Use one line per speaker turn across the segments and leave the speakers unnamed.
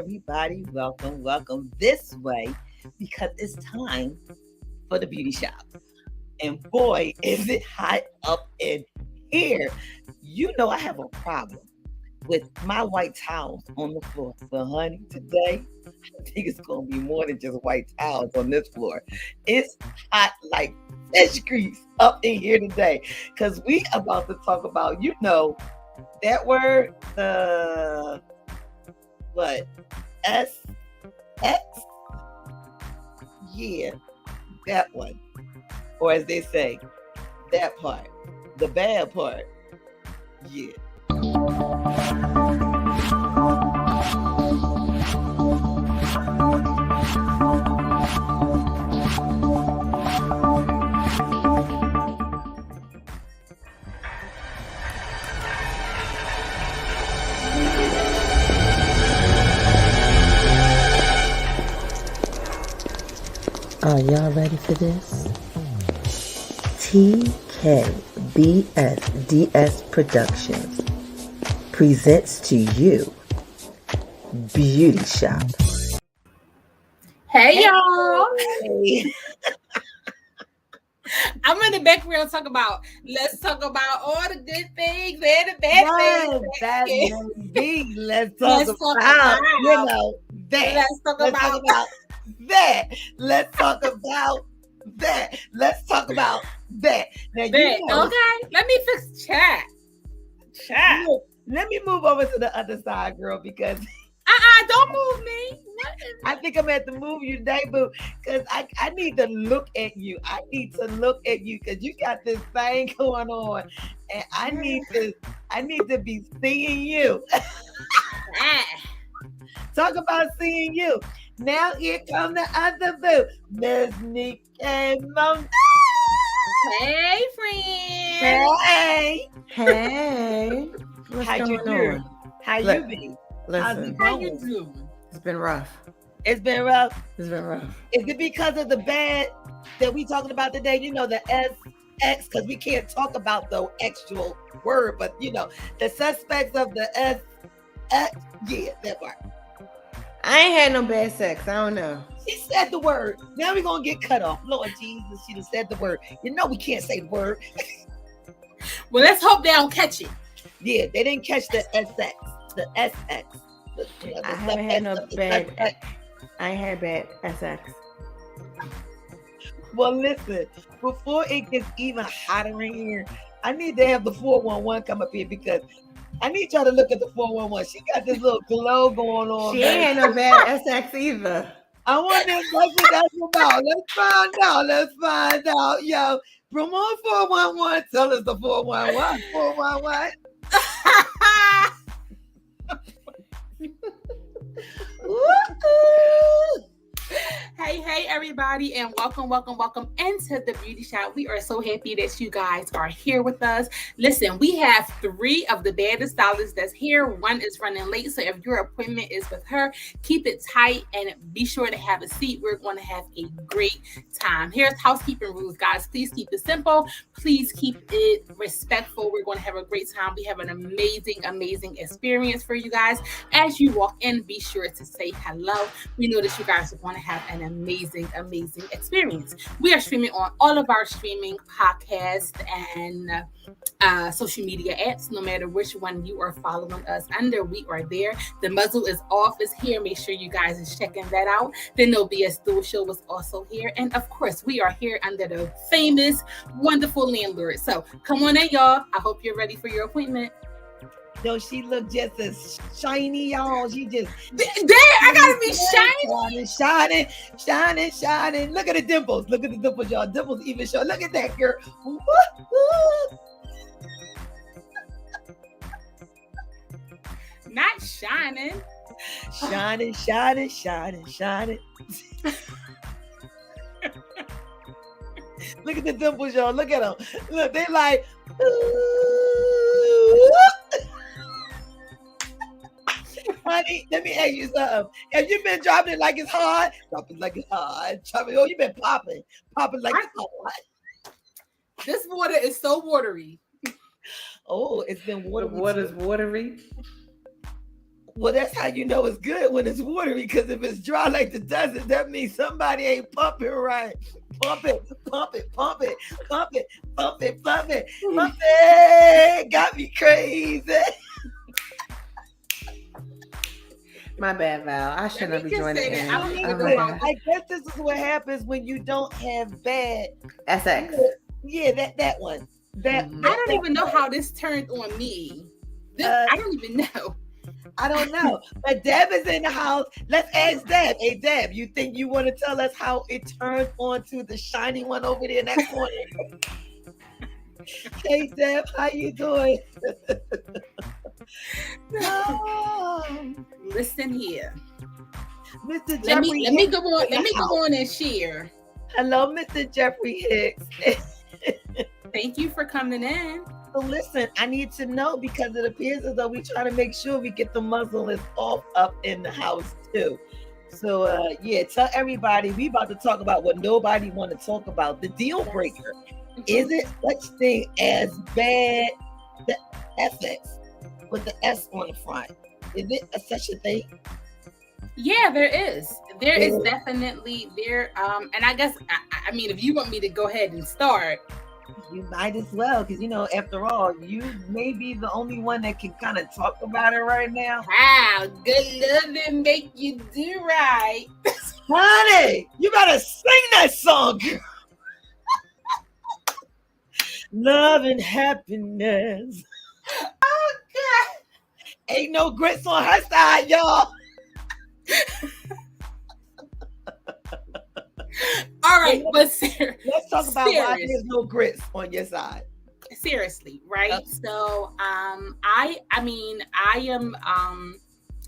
everybody. Welcome this way because it's time for the beauty shop. And boy, is it hot up in here. You know I have a problem with my white towels on the floor. But honey, today I think it's gonna be more than just white towels on this floor. It's hot like fish grease up in here today. Cause we about to talk about, that word, the what? S X? Yeah, that one. Or as they say, that part. The bad part. Yeah.
Are y'all ready for this? TKBSDS Productions presents to you Beauty Shop.
Hey y'all!
Hey.
I'm in the background let's talk about all the good things and the bad things.
That may be. Let's
Let's
talk
talk
about,
about
that.
Let's talk about
that. Let's talk about that. Let's talk about that. Now,
okay, let me fix chat.
Look, let me move over to the other side, girl, because
don't move me.
I think I'm at to move you today, boo, because I need to look at you. I need to look at you because you got this thing going on, and I need to be seeing you. Talk about seeing you. Now here come the other boo, Miss Nikki Monday.
Hey, friend.
Hey. What's
How you
going
doing?
on?
How you be? How's
Listen,
it
How you
going?
doing?
it's been rough.
It's been rough.
It's been rough.
Is it because of the bad that we talking about today? The SX, because we can't talk about the actual word, but the suspects of the SX. Yeah, that part.
I ain't had no bad sex. I don't know.
She said the word. Now we're gonna get cut off. Lord Jesus, she done said the word. We can't say the word.
Well, let's hope they don't catch it.
Yeah, they didn't catch the SX, the SX.
I haven't had no bad. I ain't had bad SX.
Well, listen, before it gets even hotter in here, I need to have the 411 come up here because I need y'all to look at the 411. She got this little glow going on.
She ain't had no bad SX either.
I want to know what that's about. Let's find out. Yo, promote 411. Tell us the 411. 411. Woo-hoo.
Hey, everybody, and welcome into the beauty shop. We are so happy that you guys are here with us. Listen, we have 3 of the baddest stylists that's here. One is running late, so if your appointment is with her, keep it tight and be sure to have a seat. We're going to have a great time. Here's housekeeping rules, guys. Please keep it simple. Please keep it respectful. We're going to have a great time. We have an amazing experience for you guys. As you walk in, be sure to say hello. We know that you guys are going to have an amazing experience. We are streaming on all of our streaming podcasts and social media apps. No matter which one you are following us under, we are there. The muzzle is off is here. Make sure you guys is checking that out. The No BS Dual Show was also here. And of course, we are here under the famous, wonderful landlord. So come on in, y'all. I hope you're ready for your appointment.
No, she looked just as shiny, y'all. She just
I gotta be
shining. Look at the dimples. Y'all. Dimples even show. Look at that, girl.
Not shining.
Shining. Look at the dimples, y'all. Look at them. Look, they like. Honey, let me ask you something. Have you been dropping it like it's hard? Dropping like it's hard. Oh, you been popping like it's hard.
This water is so watery.
Oh, it's been watery.
The water's watery.
Well, that's how you know it's good when it's watery, because if it's dry like the desert, that means somebody ain't pumping right. Pump it, pump it, pump it, pump it, pump it, pump it, pump it. Got me crazy.
My bad, Val. I shouldn't be
just
joining
say that.
in.
I don't even
Oh
know
my
how-
God.
I guess this is what happens when you don't have bad.
SX.
Yeah, that one. That
Mhm.
I don't even know how this turned on me. I don't even know.
I don't know. But Deb is in the house. Let's ask Deb. Hey, Deb, you think you want to tell us how it turned on to the shiny one over there in that corner? Hey, Deb, how you doing? Oh,
Listen here.
Mr.
Let
Jeffrey
me
Hicks.
go on. Let me go on and share.
Hello, Mr. Jeffrey Hicks.
Thank you for coming in.
So listen, I need to know, because it appears as though we try to make sure we get the muzzle off up in the house too. So yeah, tell everybody we about to talk about what nobody want to talk about. The deal breaker. Is it such thing as bad the FX with the S on the front? Is it such a thing?
Yeah, there is. There is
Yeah.
definitely there. And I guess I mean, if you want me to go ahead and start,
You might as well, because after all, you may be the only one that can kind of talk about it right now.
wow, good loving make you do right.
Honey, you better sing that song, girl. Love and happiness.
Oh God.
Ain't no grits on her side, y'all.
All right, but
Let's talk about why
Serious.
there's no grits on your side.
seriously, right?
Okay.
So I mean I am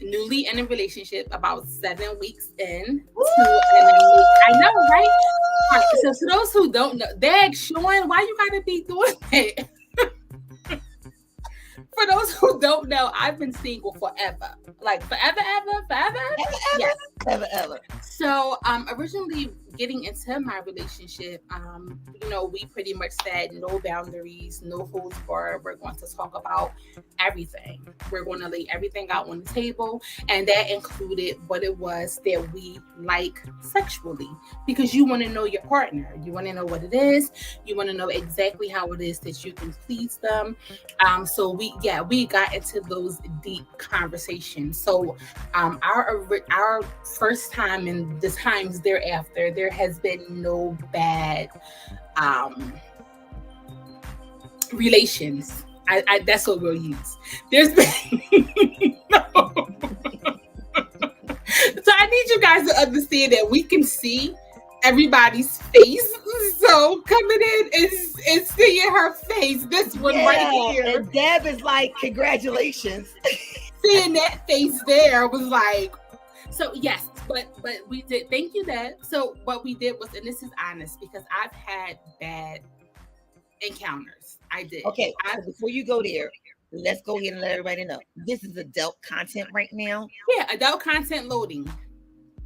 newly in a relationship, about 7 weeks in. I know, right? All right, so for those who don't know, Dag Sean, why you gotta be doing that? For those who don't know, I've been single forever. Like forever. Yes.
Ever.
So originally getting into my relationship, we pretty much said no boundaries, no holds barred. We're going to talk about everything. We're going to lay everything out on the table, and that included what it was that we like sexually, because you want to know your partner. You want to know what it is. You want to know exactly how it is that you can please them. So we got into those deep conversations. So our first time and the times thereafter, there has been no bad relations. I that's what we'll use. There's been no. So I need you guys to understand that we can see everybody's face. So coming in is seeing her face. This one right here.
And Deb is like, congratulations.
Seeing that face there was like, so yes, but we did. Thank you, Deb. So what we did was, and this is honest, because I've had bad encounters. I did.
Okay, so before you go there, let's go ahead and let everybody know. This is adult content right now.
Yeah, adult content loading.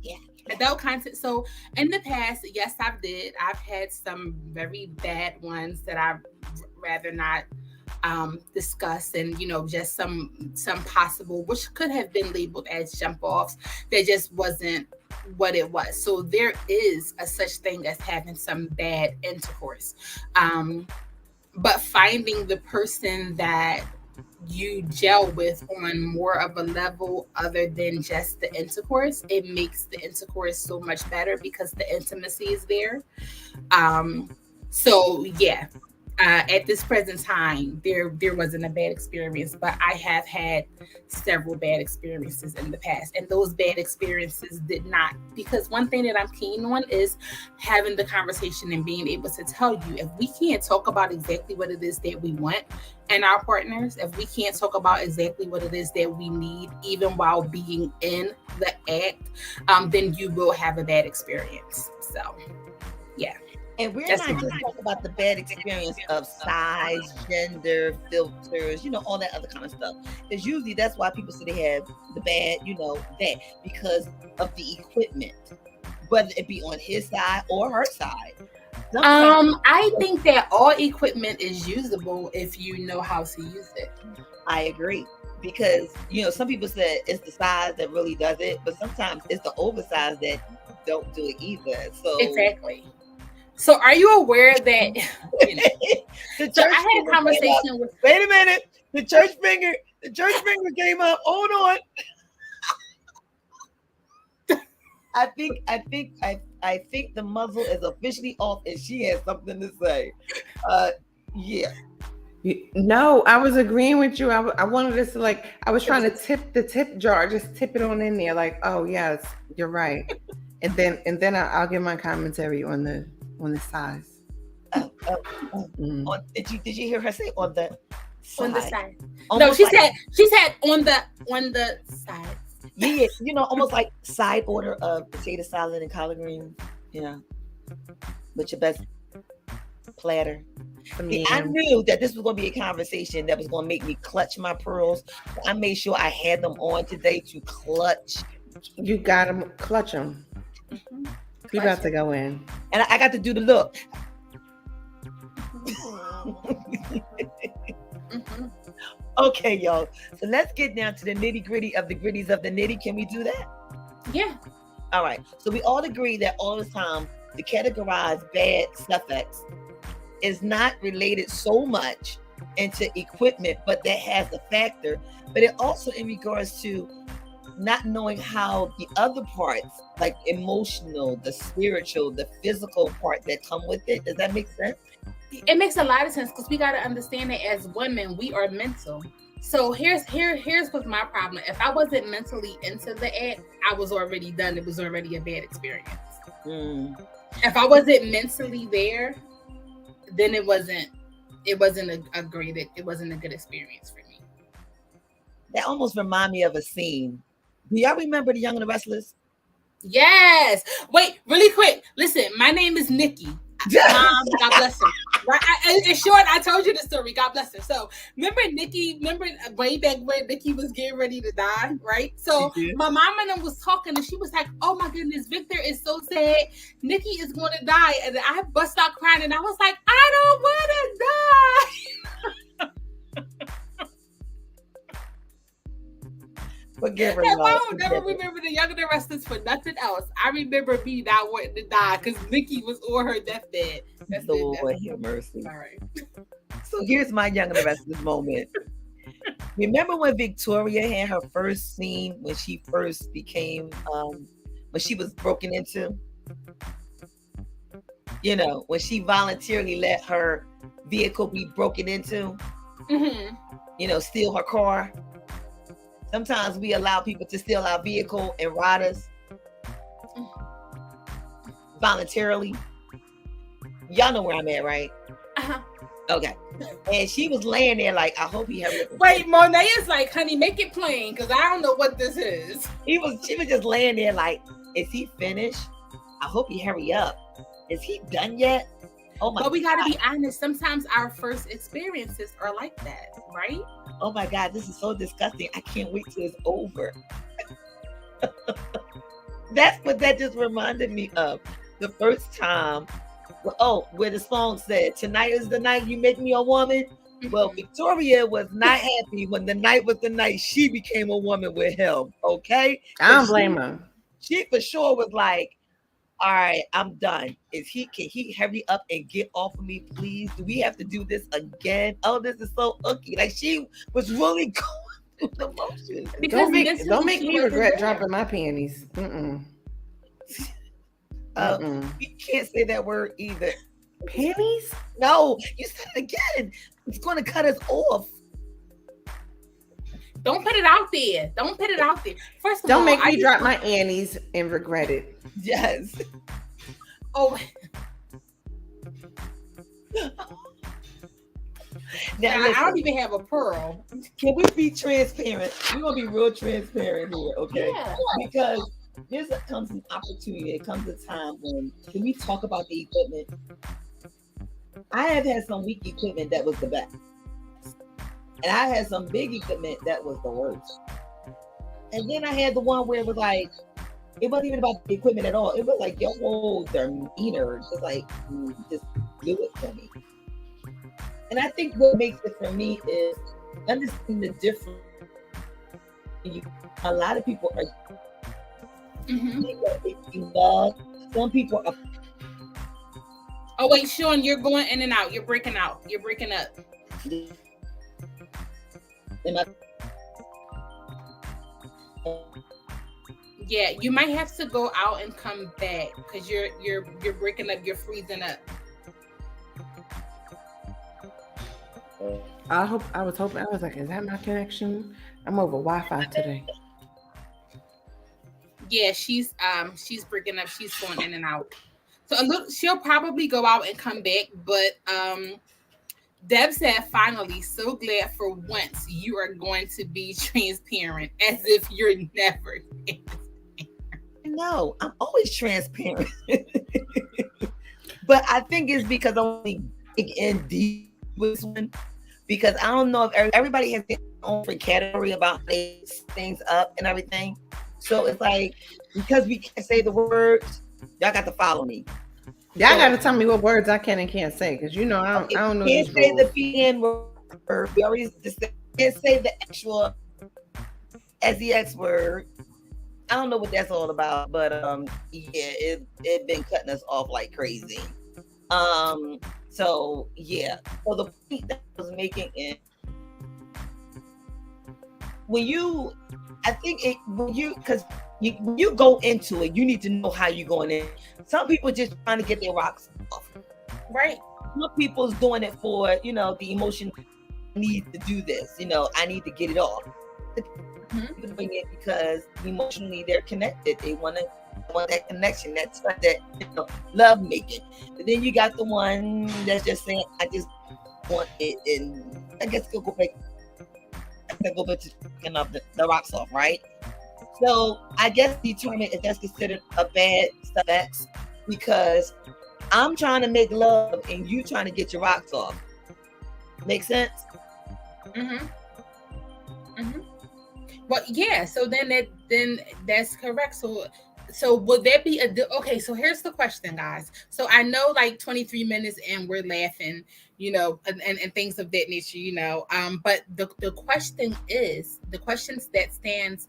Yeah.
Adult content. So in the past, yes, I've had some very bad ones that I'd rather not discuss, and just some possible, which could have been labeled as jump offs, that just wasn't what it was. So there is a such thing as having some bad intercourse, but finding the person that you gel with on more of a level other than just the intercourse, it makes the intercourse so much better because the intimacy is there. So yeah, at this present time, there wasn't a bad experience, but I have had several bad experiences in the past, and those bad experiences did not, because one thing that I'm keen on is having the conversation and being able to tell you, if we can't talk about exactly what it is that we want in our partners, if we can't talk about exactly what it is that we need, even while being in the act, then you will have a bad experience. So yeah.
And we're
That's
not just
fine.
talking about the bad experience of size, gender, filters, all that other kind of stuff. Because usually that's why people say they have the bad, that, because of the equipment, whether it be on his side or her side.
I think that all equipment is usable if you know how to use it.
I agree. because some people say it's the size that really does it, but sometimes it's the oversized that don't do it either. So
exactly. So are you aware that
the
so
church
I had a
finger came up.
conversation with
Wait a minute, the church finger came up. Hold on. I think the muzzle is officially off, and she has something to say. Yeah.
No, I was agreeing with you. I wanted us to I was trying to tip the tip jar, just tip it on in there. Like, oh yes, you're right. And then I'll give my commentary on the size.
Did you hear her say on the side?
On the side.
Almost
no, she said on the side.
Yeah, almost like side order of potato salad and collard greens, with your best platter. See, I knew that this was going to be a conversation that was going to make me clutch my pearls. So I made sure I had them on today to clutch.
You got them, clutch them.
Mm-hmm.
You about to go in.
And I got to do the look.
Mm-hmm.
Okay, y'all. So let's get down to the nitty gritty of the gritties of the nitty. Can we do that?
Yeah.
All right. So we all agree that all the time to categorize bad suffix is not related so much into equipment, but that has a factor. But it also in regards to not knowing how the other parts, like emotional, the spiritual, the physical part that come with it. Does that make sense?
It makes a lot of sense because we got to understand that as women, we are mental. So here's what's my problem. If I wasn't mentally into the act, I was already done. It was already a bad experience. If I wasn't mentally there, then it wasn't a good experience for me.
That almost remind me of a scene. Do y'all remember The Young and the Restless?
Yes. Wait, really quick. Listen, my name is Nikki. God bless her. Right? In short, I told you the story. God bless her. So remember Nikki, way back when Nikki was getting ready to die, right? So my mom and them was talking and she was like, oh my goodness, Victor is so sad. Nikki is going to die. And I bust out crying and I was like, I don't want to die.
Forgive her.
I don't never remember The Young and the Restless for nothing else. I remember me not wanting to die because Nikki was on her deathbed.
Lord have mercy.
All right.
So here's my Young and the Restless moment. Remember when Victoria had her first scene when she first became, when she was broken into? When she voluntarily let her vehicle be broken into, steal her car. Sometimes we allow people to steal our vehicle and rob us voluntarily. Y'all know where I'm at, right?
Uh-huh.
Okay. And she was laying there like, I hope he hurry up.
Wait, Monet is like, honey, make it plain because I don't know what this is.
She was just laying there like, is he finished? I hope he hurry up. Is he done yet? Oh my God.
But we got to be honest. Sometimes our first experiences are like that, right?
Oh my God, this is so disgusting. I can't wait till it's over. That's what that just reminded me of. The first time, where the song said, tonight is the night you make me a woman. Well, Victoria was not happy when the night was the night she became a woman with him. Okay?
I don't blame her.
She for sure was like, all right, I'm done. Can he hurry up and get off of me, please? Do we have to do this again? Oh, this is so icky. Like she was really going through the motions.
Don't make me regret dropping my panties.
We can't say that word either.
Panties?
No, you said it again. It's going to cut us off.
Don't put it out there. Don't put it out there. First of all,
don't make me drop my annies and regret it.
Yes.
Oh.
Now,
I don't even have a pearl.
Can we be transparent? We're going to be real transparent here, okay?
Yeah.
Because comes an opportunity. It comes a time when we talk about the equipment. I have had some weak equipment that was the best. And I had some big equipment that was the worst. And then I had the one where it was like, it wasn't even about the equipment at all. It was like your whole demeanor, just like, just do it for me. And I think what makes it for me is understanding the difference you, a lot of people are
Mm-hmm.
making love. Some people are.
Oh wait, Sean, you're going in and out. You're breaking out. You're breaking up.
Am I-
Yeah, you might have to go out and come back because you're breaking up. You're freezing up.
I was hoping. I was like, is that my connection? I'm over Wi-Fi today.
Yeah, she's breaking up. She's going in and out. So a little, she'll probably go out and come back. But Deb said, finally, so glad for once you are going to be transparent, as if you're never.
No, I'm always transparent. But I think it's because I'm only big and deep with this one. Because I don't know if everybody has their own different category about they things up and everything. So it's like, because we can't say the words, y'all got to follow me.
Y'all got to tell me what words I can and can't say, because I don't know
Can't
these
say
rules.
the PN word. We already can't say the actual SEX word. I don't know what that's all about, but yeah, it been cutting us off like crazy. So yeah. So the point that I was making is I think when you go into it, you need to know how you're going in. Some people just trying to get their rocks off.
Right.
Some people's doing it for, the emotion. I need to do this. I need to get it off. People doing it because emotionally they're connected. They want that connection, that love making. But then you got the one that's just saying, I just want it, and I guess go back to picking up the rocks off, right? So I guess determine if that's considered a bad sex, because I'm trying to make love and you trying to get your rocks off. Make sense?
Well, yeah. So then that's correct. So would there be okay? So here's the question, guys. So I know, like 23 minutes and we're laughing, and things of that nature, But the questions that stands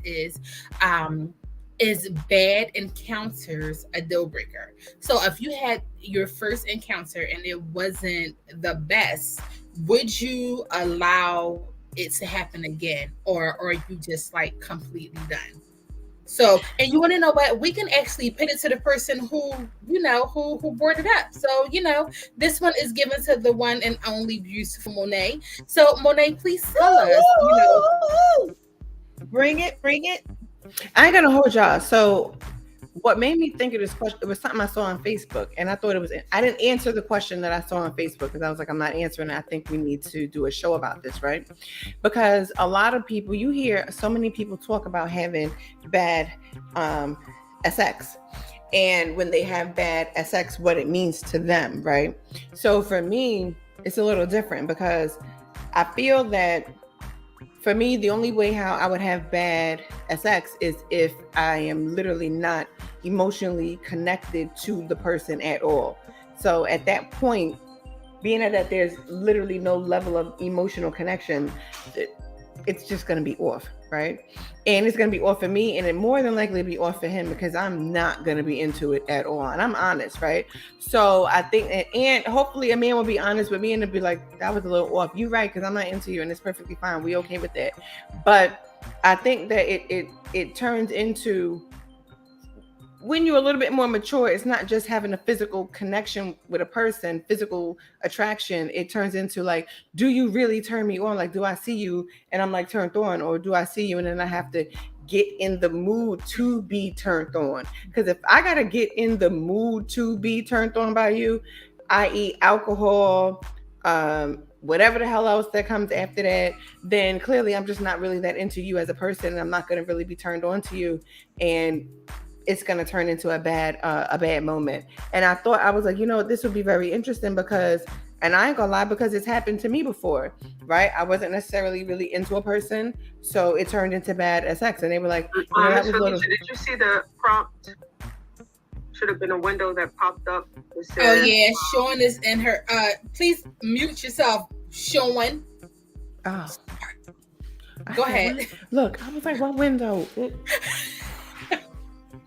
is bad encounters a deal breaker? So if you had your first encounter and it wasn't the best, would you allow it to happen again, or are you just like completely done? So, and you want to know what? We can actually put it to the person who brought it up. So, this one is given to the one and only beautiful Monet. So, Monet, please tell us,
Bring it.
I ain't gonna hold y'all. So what made me think of this question, it was something I saw on Facebook, and I thought I didn't answer the question that I saw on Facebook, because I was like, I'm not answering it. I think we need to do a show about this, right? Because a lot of people, you hear so many people talk about having bad SX, and when they have bad SX, what it means to them, right? So for me, it's a little different, because I feel that for me, the only way how I would have bad SX is if I am literally not emotionally connected to the person at all. So at that point, being that there's literally no level of emotional connection, it's just going to be off, right? And it's going to be off for me, and it more than likely be off for him, because I'm not going to be into it at all. And I'm honest, right? So I think, and hopefully a man will be honest with me and it'll be like, that was a little off. You're right, because I'm not into you, and it's perfectly fine. We okay with that. But I think that it turns into, when you're a little bit more mature, it's not just having a physical connection with a person, physical attraction. It turns into like, do you really turn me on? Like, do I see you and I'm like turned on, or do I see you and then I have to get in the mood to be turned on? Because if I got to get in the mood to be turned on by you, i.e. alcohol, whatever the hell else that comes after that, then clearly I'm just not really that into you as a person, and I'm not going to really be turned on to you. And it's going to turn into a bad moment. And I thought, I was like, this would be very interesting, because, and I ain't gonna lie, because it's happened to me before, right? I wasn't necessarily really into a person, so it turned into bad SX, and they were like, that was
did you see the prompt? Should have been a window that popped up.
Said, oh yeah, Sean is in her. Please mute yourself, Sean.
Oh.
Go
said,
ahead.
"What?" Look, I was like, what window?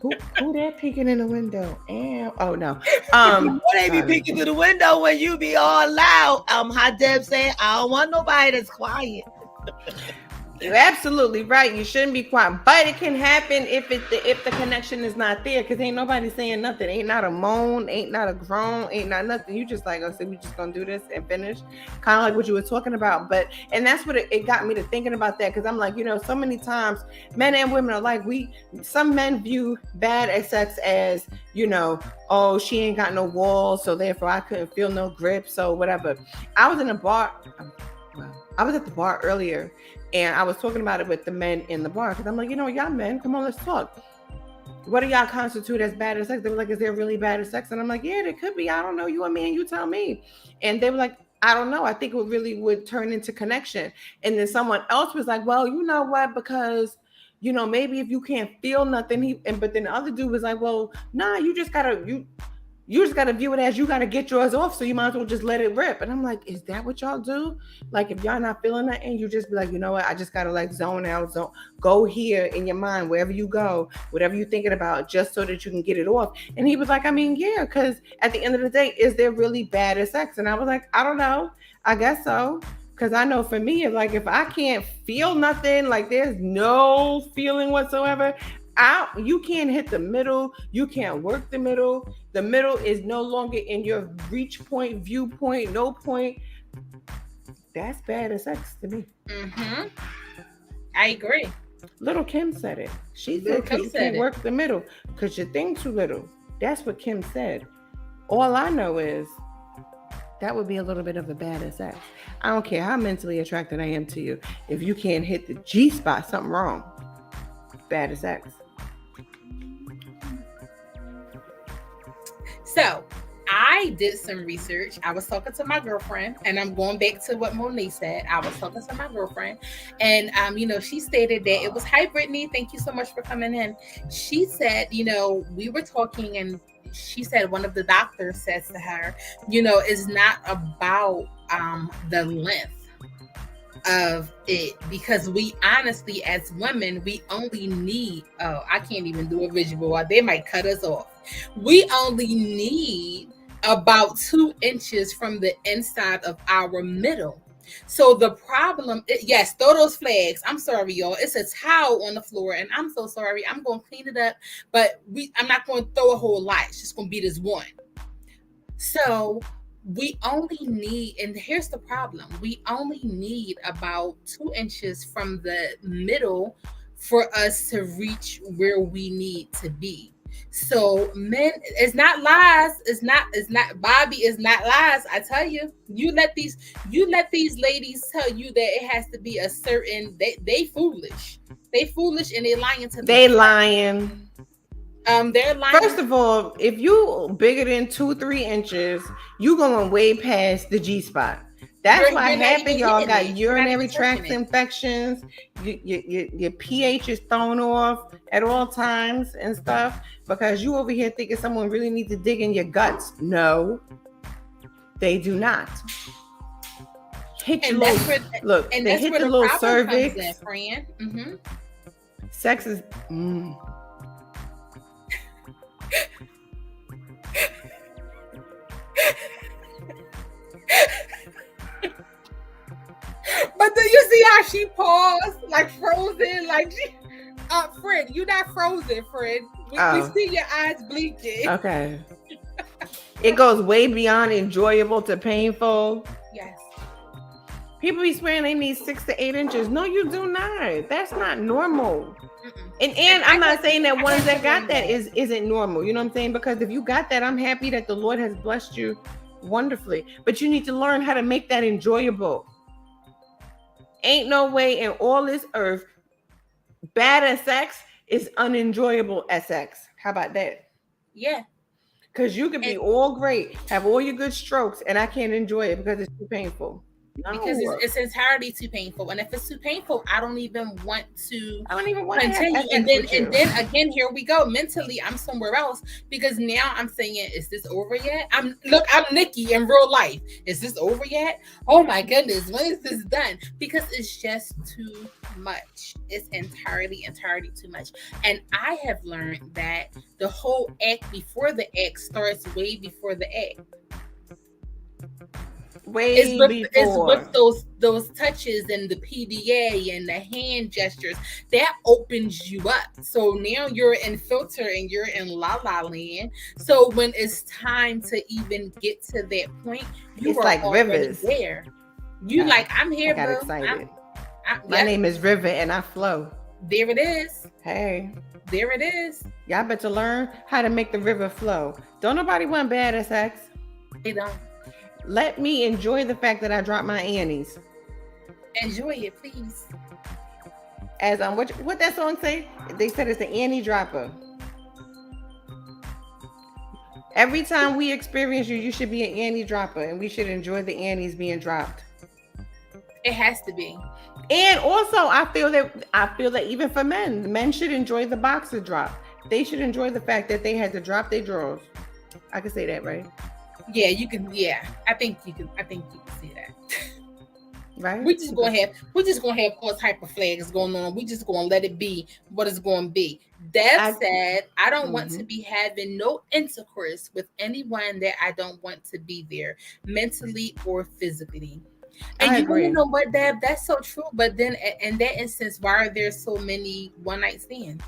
Who that peeking in the window? And oh no.
They be peeking through the window when you be all loud. How Deb saying, I don't want nobody that's quiet.
You're absolutely right. You shouldn't be quiet, but it can happen if the connection is not there. Because ain't nobody saying nothing. Ain't not a moan. Ain't not a groan. Ain't not nothing. You just like, oh, so we just gonna do this and finish. Kind of like what you were talking about. And that's what it got me to thinking about that. Because I'm like, so many times men and women are like, some men view bad sex as, oh, she ain't got no walls, so therefore I couldn't feel no grip, so whatever. I was in a bar. I was at the bar earlier. And I was talking about it with the men in the bar because I'm like, y'all men, come on, let's talk. What do y'all constitute as bad as sex? They were like, is there really bad as sex? And I'm like, yeah, there could be. I don't know. You a man, you tell me. And they were like, I don't know. I think it really would turn into connection. And then someone else was like, well, you know what? Because, maybe if you can't feel nothing, but then the other dude was like, well, nah, you just gotta view it as you gotta get yours off, so you might as well just let it rip. And I'm like, is that what y'all do? Like, if y'all not feeling that, and you just be like, you know what, I just gotta like zone out, go here in your mind, wherever you go, whatever you're thinking about, just so that you can get it off. And he was like, I mean, yeah, because at the end of the day, is there really bad as sex? And I was like, I don't know. I guess so. Because I know for me, if I can't feel nothing, like there's no feeling whatsoever, you can't hit the middle. You can't work the middle. The middle is no longer in your reach point, viewpoint, no point. That's bad as sex to me.
Mm-hmm. I agree.
Little Kim said it. She said, because you can't work the middle because your thing too little. That's what Kim said. All I know is that would be a little bit of a bad as sex. I don't care how mentally attracted I am to you. If you can't hit the G spot, something wrong. Bad as sex.
So I did some research. I was talking to my girlfriend, and I'm going back to what Monet said. I was talking to my girlfriend, and she stated that it was, hi Brittany, thank you so much for coming in. She said, we were talking, and she said one of the doctors says to her, it's not about the length of it, because we honestly, as women, we only need, I can't even do a visual, they might cut us off. We only need about 2 inches from the inside of our middle. So the problem, yes, throw those flags. I'm sorry, y'all. It's a towel on the floor, and I'm so sorry. I'm going to clean it up, but I'm not going to throw a whole lot. It's just going to be this one. So we only need, and here's the problem, we only need about 2 inches from the middle for us to reach where we need to be. So men, it's not lies. It's not Bobby, is not lies. I tell you, you let these ladies tell you that it has to be a certain, they foolish. They foolish, and they lying to
They lying.
They're lying.
First of all, if you bigger than 2-3 inches, you going way past the G spot. That's why half of y'all got urinary tract infections. Your pH is thrown off at all times and stuff because you over here thinking someone really needs to dig in your guts. No, they do not. Hit your little, look, they hit the little cervix.
Mm-hmm.
Sex is.
But do you see how she paused, like frozen, like she, Fred, you're not frozen, Fred. We see your eyes blinking.
Okay. It goes way beyond enjoyable to painful.
Yes.
People be swearing they need 6 to 8 inches. No, you do not. That's not normal. Mm-mm. And I'm not saying that ones that got that isn't normal. You know what I'm saying? Because if you got that, I'm happy that the Lord has blessed you wonderfully. But you need to learn how to make that enjoyable. Ain't no way in all this earth bad as sex is unenjoyable as sex. How about that?
Yeah.
Because you could be all great, have all your good strokes, and I can't enjoy it because it's too painful.
because
No.
it's entirely too painful. And if it's too painful, I don't even want to
I don't even want to
continue.
have
And
sex
then
with you.
and then again, here we go. Mentally, I'm somewhere else because now I'm saying, is this over yet? I'm Nikki in real life. Is this over yet? Oh my goodness, when is this done? Because it's just too much. It's entirely too much. And I have learned that the whole act before the act starts way before the act.
Way
It's
before.
with those touches and the PDA and the hand gestures that opens you up. So now you're in filter and you're in la la land. So when it's time to even get to that point, you
It's
are
like
already
rivers.
there. You like, I'm here,
I got
boo.
excited.
My
My name is River and I flow.
There it is.
Hey,
There it is.
y'all better learn how to make the river flow. Don't nobody want bad at sex.
They don't.
Let me enjoy the fact that I dropped my Annies.
Enjoy it, please.
As what that song say? They said it's the Annie dropper. Every time we experience you, you should be an Annie dropper, and we should enjoy the Annies being dropped.
It has to be.
And also, I feel that even for men should enjoy the boxer drop. They should enjoy the fact that they had to drop their drawers. I can say that, right?
Yeah, you can. Yeah, I think you can see that.
Right?
We're just gonna have all type of flags going on. We just gonna let it be what it's gonna be. That said, I don't want to be having no intercourse with anyone that I don't want to be there mentally or physically. And you know what, Deb? That's so true. But then in that instance, why are there so many one night stands?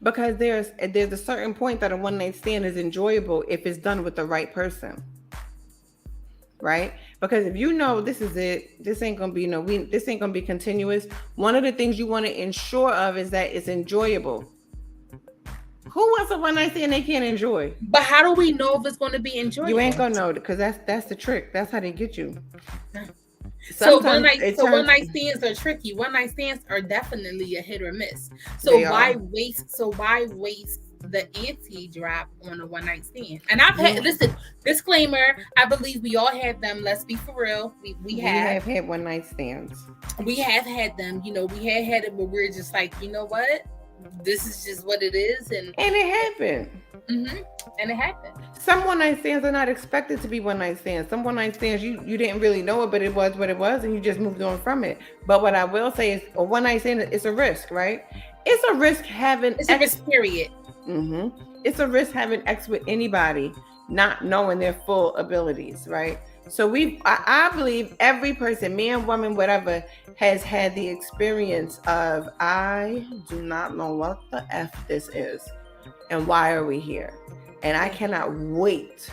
Because there's a certain point that a one night stand is enjoyable if it's done with the right person. Right? Because if you know this is it, this ain't gonna be continuous. One of the things you want to ensure of is that it's enjoyable. Who wants a one night stand they can't enjoy?
But how do we know if it's going to be enjoyable?
You ain't gonna know, because that's the trick. That's how they get you.
So one night stands are tricky. One night stands are definitely a hit or miss. So why waste the anti-drop on a one night stand? And I've had, listen, disclaimer, I believe we all have them. Let's be for real. We have
had one night stands.
We have had them. You know, we had it where we're just like, you know what? This is just what it is, and
it happened.
And it happened.
Some one night stands are not expected to be one night stands. Some one night stands you didn't really know it, but it was what it was, and you just moved on from it. But what I will say is, a one night stand, it's a risk, right? It's a risk having.
It's a risk, period.
It's a risk having sex with anybody, not knowing their full abilities, right? So I believe every person, man, woman, whatever, has had the experience of, I do not know what the F this is and why are we here? And I cannot wait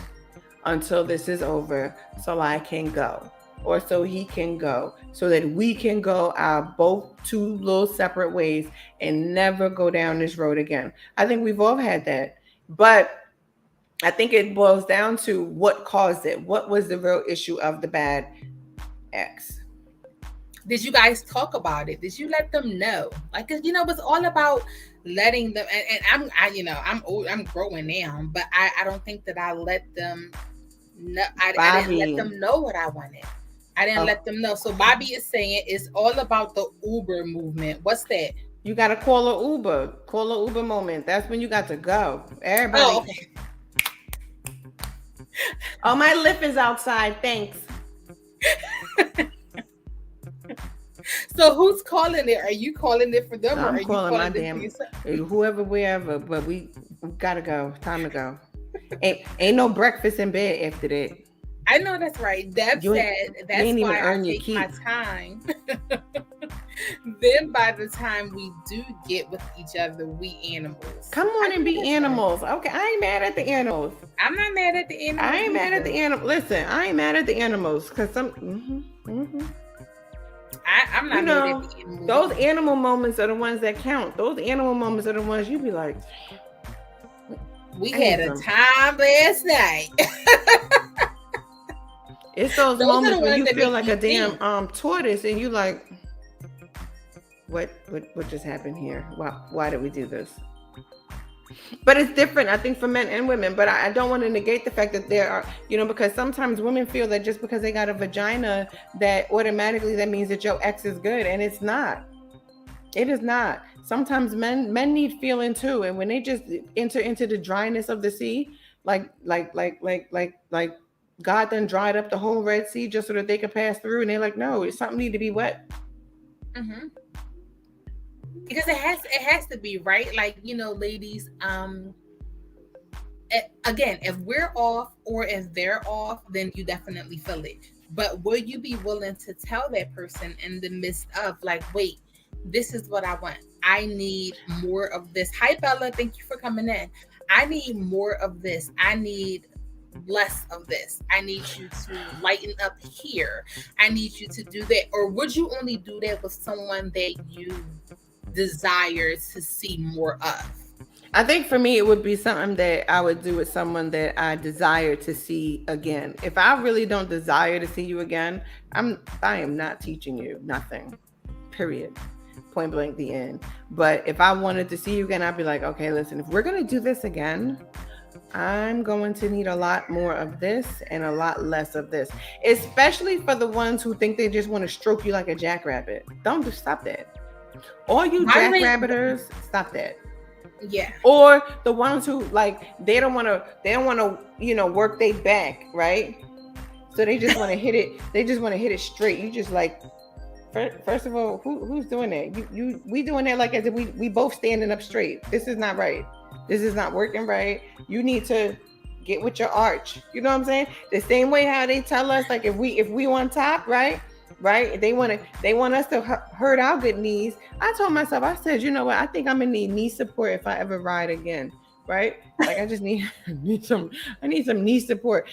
until this is over so I can go, or so he can go, so that we can go our both two little separate ways and never go down this road again. I think we've all had that. But I think it boils down to what caused it. What was the real issue of the bad ex?
Did you guys talk about it? Did you let them know? Like, you know, it's all about letting them. And I'm old. I'm growing now, but I don't think that I let them know. I didn't let them know what I wanted. I didn't let them know. So Bobby is saying it's all about the Uber movement. What's that?
You got to call an Uber. Call an Uber moment. That's when you got to go. Everybody.
Oh, okay.
Oh, my lip is outside. Thanks.
So who's calling it? Are you calling it for them,
no,
or
I'm
are you
calling my
it
damn
for yourself?
Whoever, wherever? But we gotta go. Time to go. Ain't no breakfast in bed after that.
I know that's right. Deb said that's why I take my time. Then by the time we do get with each other, we animals.
Come on and be animals. Okay, I ain't mad at the animals.
I'm not mad at the animals.
I ain't mad at the animals. Listen, I ain't mad at the animals because some.
I'm not mad at the animals.
Those animal moments are the ones that count. Those animal moments are the ones you be like.
We had a time last night.
It's those moments when you feel like a damn tortoise and you like, what just happened here? Why did we do this? But it's different, I think, for men and women. But I don't want to negate the fact that there are, because sometimes women feel that just because they got a vagina, that automatically that means that your ex is good, and it's not. It is not. Sometimes men need feeling too, and when they just enter into the dryness of the sea, like God then dried up the whole Red Sea just so that they could pass through, and they're like, no, it's something need to be wet.
Mm-hmm. Because it has to be, right, like, ladies, again, if we're off or if they're off, then you definitely feel it. But will you be willing to tell that person in the midst of, like, wait, this is what I want, I need more of this. Hi Bella, thank you for coming in. I need more of this, I need less of this, I need you to lighten up here, I need you to do that? Or would you only do that with someone that you desire to see more of?
I think for me, it would be something that I would do with someone that I desire to see again. If I really don't desire to see you again, I am not teaching you nothing. Period. Point blank, the end. But if I wanted to see you again, I'd be like, okay, listen, if we're gonna do this again, I'm going to need a lot more of this and a lot less of this. Especially for the ones who think they just want to stroke you like a jackrabbit. Don't just stop that. All you jackrabbiters, stop that.
Yeah.
Or the ones who like they don't want to work their back, right? So they just want to hit it. They just want to hit it straight. You just like, first of all, who's doing that? We doing that like as if we both standing up straight. This is not right. This is not working right. You need to get with your arch. You know what I'm saying? The same way how they tell us, like if we on top, right? They want us to hurt our good knees. I told myself, I said, you know what? I think I'm gonna need knee support if I ever ride again, right? Like I just need some knee support.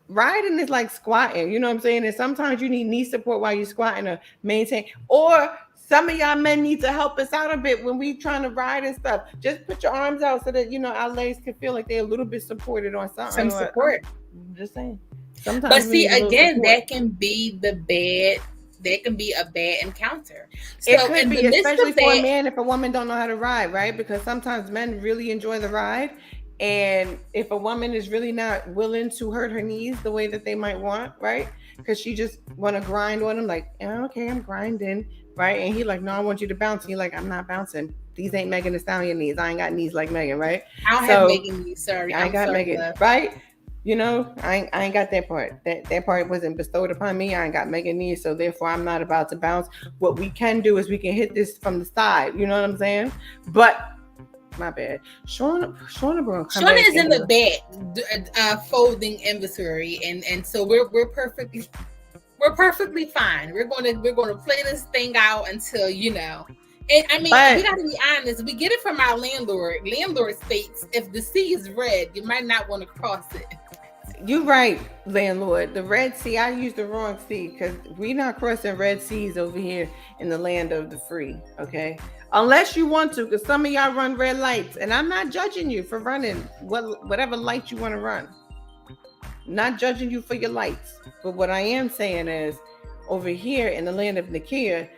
Riding is like squatting, you know what I'm saying? And sometimes you need knee support while you're squatting to maintain. Or some of y'all men need to help us out a bit when we trying to ride and stuff. Just put your arms out so that our legs can feel like they're a little bit supported on something.
Some support.
I'm just saying. Sometimes
but see, again,
support.
that can be a bad encounter. So
it could be, especially for a man if a woman don't know how to ride, right? Because sometimes men really enjoy the ride. And if a woman is really not willing to hurt her knees the way that they might want, right? Because she just want to grind on him, like, oh, okay, I'm grinding, right? And he like, no, I want you to bounce. And you're like, I'm not bouncing. These ain't Megan Thee Stallion knees. I ain't got knees like Megan, right?
I don't have Megan knees, sorry.
I ain't got Megan, right? I ain't got that part. That part wasn't bestowed upon me. I ain't got Megan knees, so therefore I'm not about to bounce. What we can do is we can hit this from the side. You know what I'm saying? But my bad. Shauna
is in the back folding inventory, and so we're perfectly fine. We're gonna play this thing out until And I mean, we gotta be honest. We get it from our landlord. Landlord states if the sea is red, you might not want to cross it.
You're right, landlord. The Red Sea, I used the wrong sea because we're not crossing Red Seas over here in the land of the free, okay? Unless you want to, because some of y'all run red lights, and I'm not judging you for running whatever light you want to run. Not judging you for your lights. But what I am saying is, over here in the land of Nakia,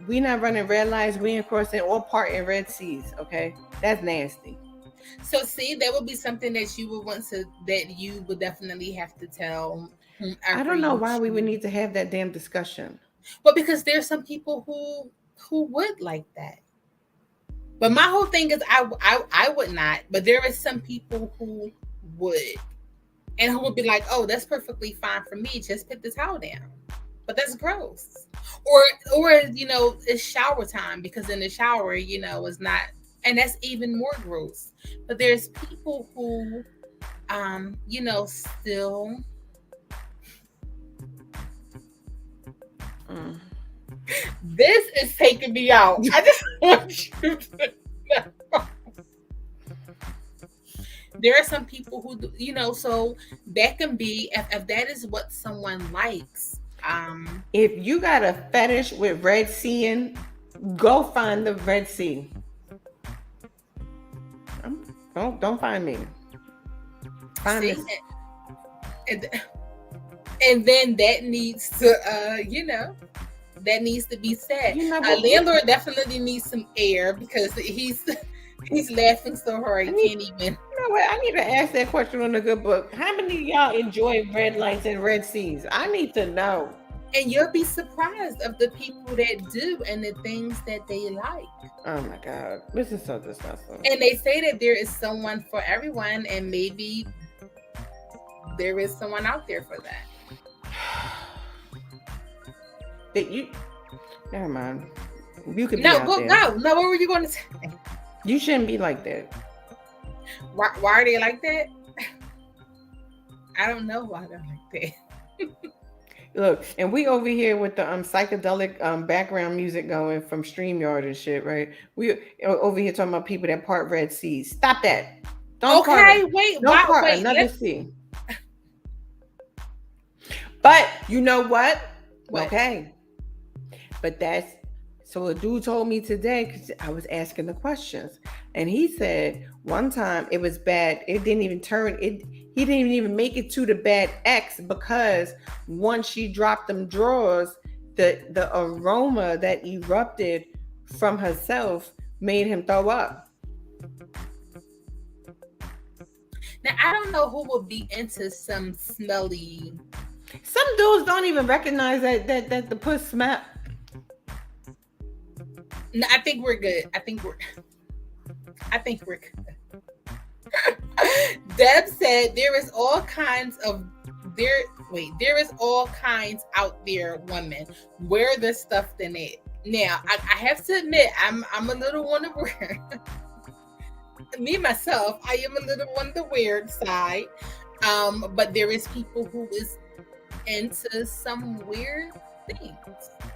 we not running red lights, we ain't crossing or parting Red Seas, okay? That's nasty.
So see, that would be something that you would definitely have to tell.
I don't know why we would need to have that damn discussion.
Well, because there's some people who would like that. But my whole thing is I would not, but there is some people who would. And who would be like, oh, that's perfectly fine for me. Just put the towel down. But that's gross. Or it's shower time, because in the shower, it's not. And that's even more gross. But there's people who, still. This is taking me out. I just want you to know. There are some people who, so that can be, if that is what someone likes.
If you got a fetish with Red Seaing, go find the Red Sea. Don't find me. Find this.
And then that needs to, that needs to be said. Landlord definitely needs some air because he's He's laughing so hard he can't even.
You know what? I need to ask that question on the good book. How many of y'all enjoy red lights and red seas? I need to know.
And you'll be surprised of the people that do and the things that they like.
Oh my God. This is so disgusting.
And they say that there is someone for everyone, and maybe there is someone out there for that.
That you, never mind. You could be
No,
out
well,
there.
no. What were you going to say?
You shouldn't be like that.
Why are they like that? I don't know why they're like that.
Look, and we over here with the psychedelic background music going from StreamYard and shit, right? We over here talking about people that part red seas. Stop that. Don't part,
wait,
don't part
wait,
another sea. But you know what?
What?
Okay. But that's so a dude told me today because I was asking the questions, and he said one time it was bad. It didn't even turn it. He didn't even make it to the bad X because once she dropped them drawers, the aroma that erupted from herself made him throw up.
Now I don't know who will be into some smelly.
Some dudes don't even recognize that the puss smell.
No, I think we're good. I think we're good. Deb said there is all kinds out there women wear the stuff than it. Now I have to admit I'm a little one to wear. Me myself, I am a little on the weird side. But there is people who is into some weird things.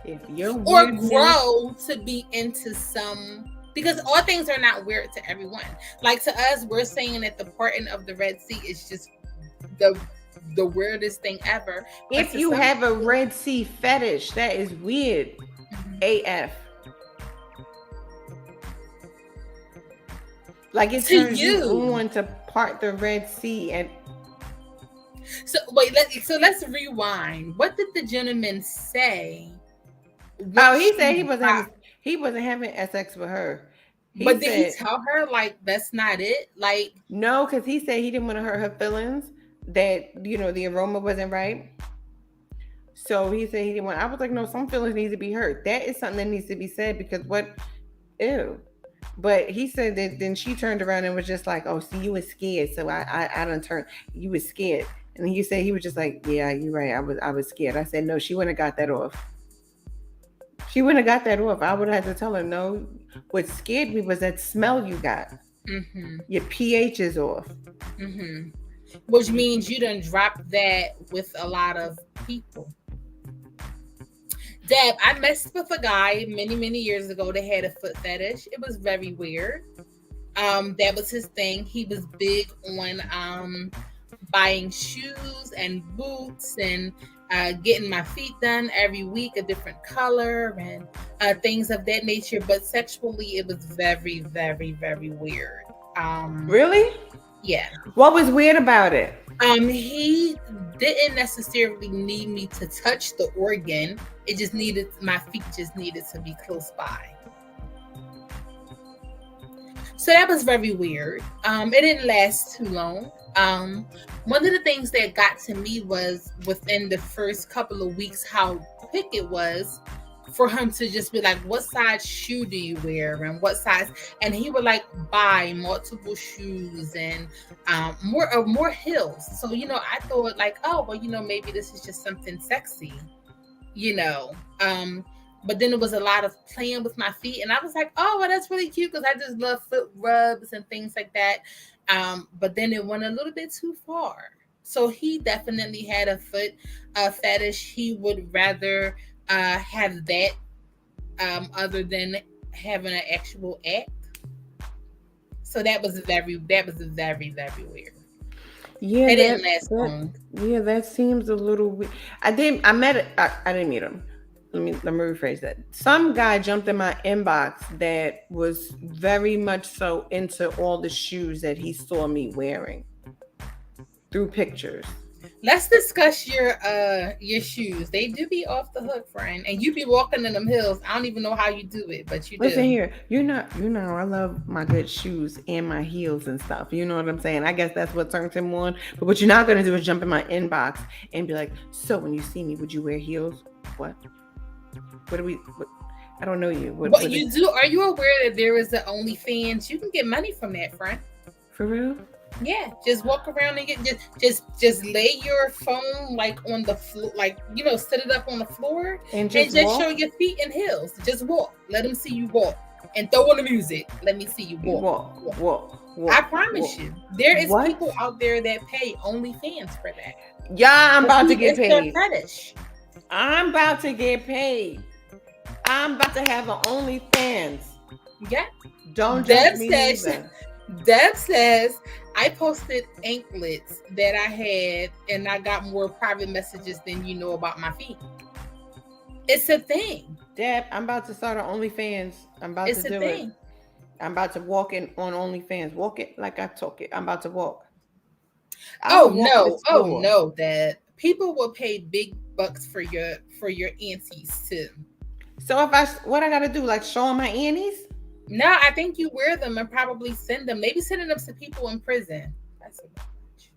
If you're
Or
weird,
grow to be into some, because all things are not weird to everyone. Like to us, we're saying that the parting of the Red Sea is just the weirdest thing ever.
if you have a Red Sea fetish, that is weird. AF. Like it
To
turns
you.
you on to part the Red Sea and
So wait, let's rewind. What did the gentleman say?
oh, he said he wasn't having sex with her.
But did he tell her like that's not it? Like
no, because he said he didn't want to hurt her feelings. That the aroma wasn't right. So he said he didn't want. I was like, no, some feelings need to be hurt. That is something that needs to be said because what? Ew. But he said that then she turned around and was just like, oh, see, you was scared. So I done turned. You was scared, and he said he was just like, yeah, you're right. I was scared. I said no, she wouldn't have got that off. She wouldn't have got that off. I would have had to tell her, no, what scared me was that smell you got.
mm-hmm.
Your pH is off.
Mm-hmm. Which means you done dropped that with a lot of people. Deb, I messed with a guy many, many years ago that had a foot fetish. It was very weird. That was his thing. He was big on buying shoes and boots and getting my feet done every week, a different color and things of that nature. But sexually, it was very, very, very weird.
Really?
Yeah.
What was weird about it?
He didn't necessarily need me to touch the organ. It just needed, my feet just needed to be close by. So that was very weird. It didn't last too long. One of the things that got to me was within the first couple of weeks how quick it was for him to just be like, what size shoe do you wear and what size? And he would like buy multiple shoes and more heels. So, I thought like, oh, well, maybe this is just something sexy, but then it was a lot of playing with my feet. And I was like, oh, well, that's really cute because I just love foot rubs and things like that. But then it went a little bit too far. So he definitely had a foot fetish. He would rather have that other than having an actual act. So that was very, very weird.
Yeah,
it didn't last long.
Yeah, that seems a little weird. I didn't meet him. Let me rephrase that. Some guy jumped in my inbox that was very much so into all the shoes that he saw me wearing through pictures.
Let's discuss your shoes. They do be off the hook, friend, and you be walking in them hills. I don't even know how you do it, but you
Listen
do.
here, I love my good shoes and my heels and stuff. You know what I'm saying? I guess that's what turns him on. But what you're not gonna do is jump in my inbox and be like, "So when you see me, would you wear heels?" What? What do we? What, I don't know you.
What
What
you
is
do? Are you aware that there is the OnlyFans? You can get money from that, friend.
for real?
Yeah, just walk around and get just lay your phone like on the floor, like set it up on the floor
And
and
just
just show
walk,
your feet in heels. Just walk. Let them see you walk and throw on the music. Let me see you walk.
walk,
Walk.
walk,
I
walk,
promise
walk.
you, there is
What?
people out there that pay OnlyFans for that.
Yeah, I'm about to get
It's their
paid.
fetish.
I'm about to get paid. I'm about to have an OnlyFans.
Yeah.
Don't judge
Deb
me
says.
neither.
Deb says I posted anklets that I had, and I got more private messages than you know about my feet. It's a thing.
Deb, I'm about to start an OnlyFans. I'm about to
It's a
do it.
thing.
I'm about to walk in on OnlyFans. Walk it like I talk it. I'm about to walk. I'm
Oh
gonna walk
no,
this
oh
floor.
no, Dad. People will pay big bucks for your aunties too.
So what I gotta do? Like show 'em my annies?
No, I think you wear them and probably send them. Maybe sending them to people in prison. That's a bit much.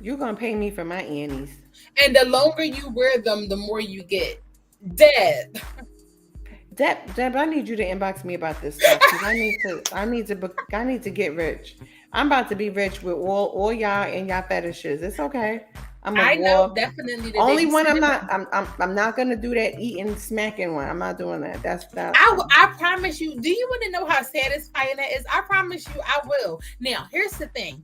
You're gonna pay me for my annies.
And the longer you wear them, the more you get. Dad.
Deb, I need you to inbox me about this stuff because I need to get rich. I'm about to be rich with all y'all and y'all fetishes. It's okay. I'm gonna
I know
walk.
definitely that they
Only
be
one I'm
sending
not.
them.
I'm not gonna do that eating smacking one. I'm not doing that. That's that.
I promise you. Do you want to know how satisfying that is? I promise you, I will. Now, here's the thing.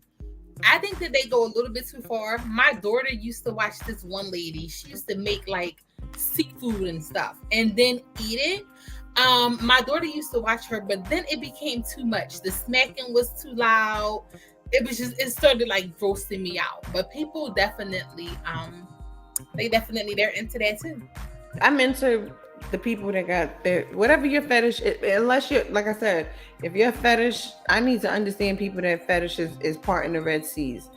I think that they go a little bit too far. My daughter used to watch this one lady. She used to make like seafood and stuff and then eat it. My daughter used to watch her, but then it became too much. The smacking was too loud. It started like grossing me out. But people definitely, they're into that too.
I'm into the people that got their whatever your fetish. Unless you're like I said, if your fetish, I need to understand people that fetish is part in the Red Seas.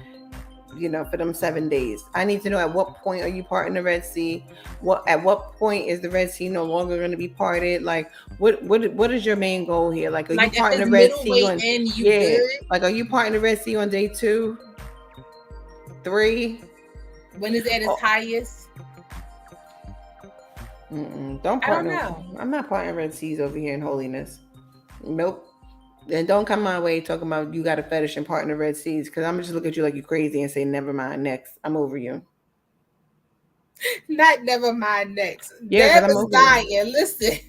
For them 7 days. I need to know at what point are you part in the Red Sea? At what point is the Red Sea no longer going to be parted? Like, what is your main goal here? Like, are you
Like if
part in
it's
the Red Sea
middleweight
on?
and you
Yeah,
good,
like, are you part in the Red Sea on day 2, 3?
when it's at its
Oh,
highest,
don't
I don't
partner.
know.
I'm not parting Red Seas over here in holiness. Nope. And don't come my way talking about you got a fetish and part in the Red Seas because I'm gonna just look at you like you crazy and say never mind. Next, I'm over you.
Not never mind next.
Yeah,
Deb
because I'm
is
over you.
dying. Listen.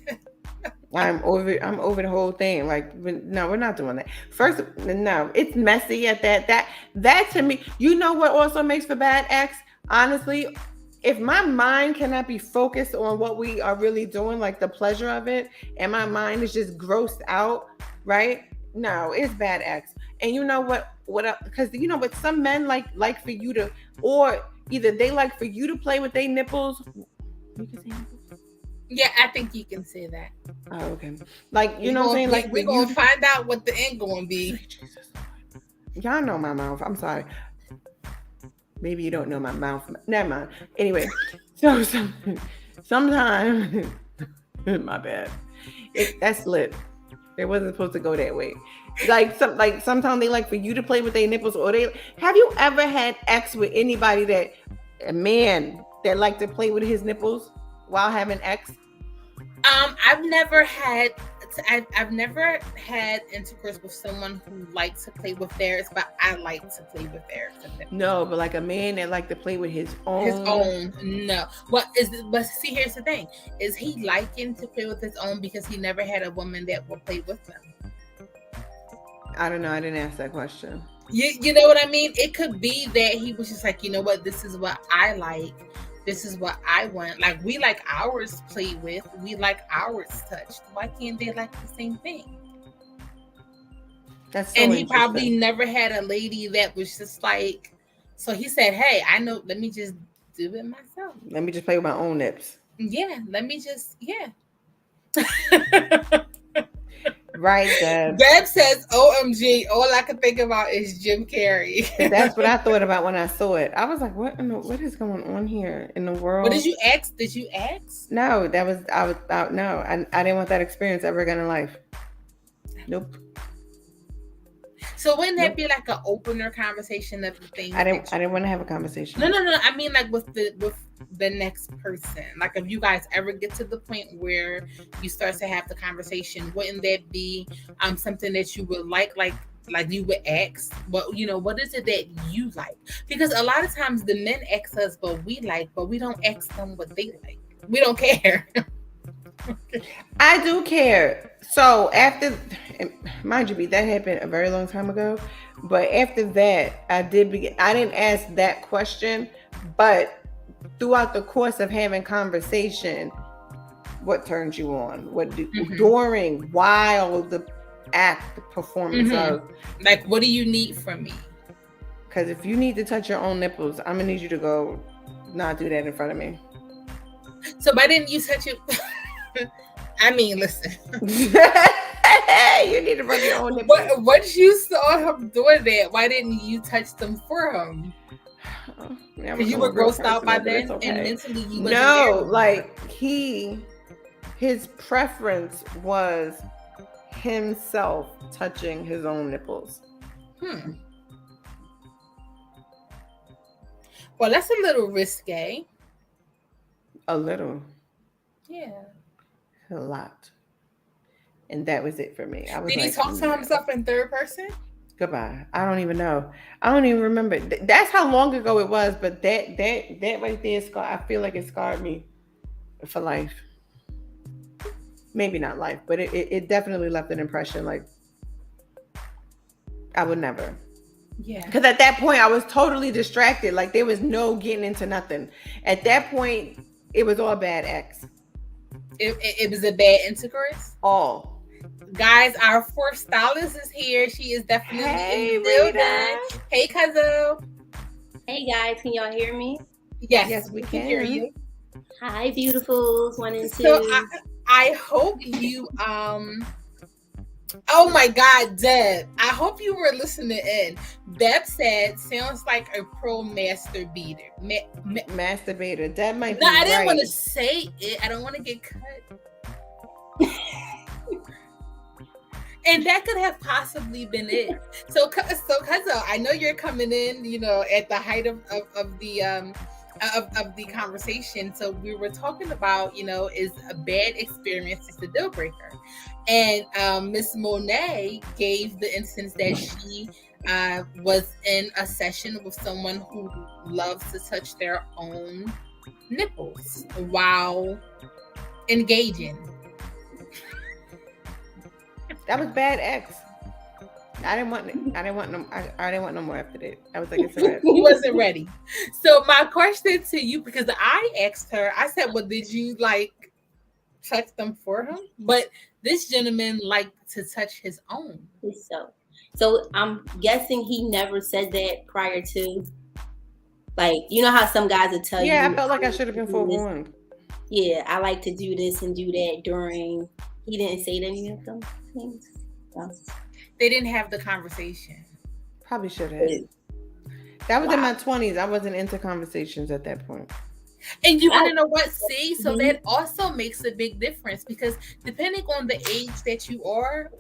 I'm over the whole thing. Like, no, we're not doing that. First, no, it's messy at that. That to me, you know what also makes for bad acts? Honestly, if my mind cannot be focused on what we are really doing, like the pleasure of it, and my mind is just grossed out, right? No, it's bad acts. And you know what? Because you know what? Some men like for you to, or either they like for you to play with their nipples. You can say nipples.
Yeah, I think you can say that.
Oh, okay. Like, you know what I'm saying? Like,
we're gonna find out what the end gonna be.
Jesus. Y'all know my mouth. I'm sorry. Maybe you don't know my mouth. Never mind. Anyway, so sometimes, my bad. That's lit. It wasn't supposed to go that way. Sometimes they like for you to play with their nipples, or they have you ever had X with anybody a man that liked to play with his nipples while having X?
I've never had intercourse with someone who likes to play with theirs, but I like to play with theirs.
No, but like a man that like to play with his own.
His own, no. But see, here's the thing: is he liking to play with his own because he never had a woman that will play with him?
I don't know. I didn't ask that question.
You know what I mean? It could be that he was just like, you know what, this is what I like. This is what I want. Like, we like ours played with. We like ours touched. Why can't they like the same thing?
That's so
and he probably never had a lady that was just like, so he said, hey, I know, let me just do it myself.
Let me just play with my own nips.
Yeah, let me just, yeah.
Right, Deb.
Deb says, OMG, all I can think about is Jim Carrey.
That's what I thought about when I saw it. I was like, what is going on here in the world?
What did you ask? Did you ask?
No, I didn't want that experience ever again in life. Nope.
So wouldn't that be like an opener conversation of the thing?
I didn't want to have a conversation.
No. I mean, like with the next person. Like if you guys ever get to the point where you start to have the conversation, wouldn't that be something that you would like you would ask? What is it that you like? Because a lot of times the men ask us what we like, but we don't ask them what they like. We don't care.
I do care. So after, mind you, that happened a very long time ago. But after that, I didn't ask that question. But throughout the course of having conversation, what turns you on? During, while the act, the performance of,
like, what do you need from me?
Because if you need to touch your own nipples, I'm gonna need you to go not do that in front of me.
So why didn't you touch it? I mean, listen.
You need to rub your own nipples.
Once you saw him doing that, why didn't you touch them for him? Because you were grossed out by that, okay. And mentally you wasn't there.
Like his preference was himself touching his own nipples.
Well, that's a little risque.
A little.
Yeah.
A lot. And that was it for me. I was
Did he talk to himself in third person?
Goodbye. I don't even know. I don't even remember. That's how long ago it was. But that right there, I feel like it scarred me for life. Maybe not life, but it definitely left an impression. Like, I would never.
Yeah.
Because at that point, I was totally distracted. Like, there was no getting into nothing. At that point, it was all bad X.
It was a bad intercourse?
All.
Guys, our fourth stylist is here. She is definitely in the building. Hey, Kazo.
Hey, guys. Can y'all hear me?
Yes, we can hear you.
Hi, beautifuls. 1 and 2.
So I hope you oh my God, Deb. I hope you were listening in. Deb said, sounds like a pro masturbator.
Masturbator. That might be
I didn't
right.
want to say it. I don't want to get cut. And that could have possibly been it. So Kazo, I know you're coming in, at the height of the conversation. So we were talking about, is a bad experience just a deal breaker? And Miss Monet gave the instance that she was in a session with someone who loves to touch their own nipples while engaging.
That was bad X. I didn't want no more after that. I was like, it's a wrap.
He wasn't ready. So my question to you, because I asked her, I said, well, did you touch them for him? But this gentleman liked to touch his own.
So I'm guessing he never said that prior to, how some guys will tell you.
Yeah, I felt like I should have been forewarned.
Yeah, I like to do this and do that during. He didn't say any of them things. No.
They didn't have the conversation.
Probably should have. That was in my 20s. I wasn't into conversations at that point.
And you want to know what? See, so that also makes a big difference, because depending on the age that you are,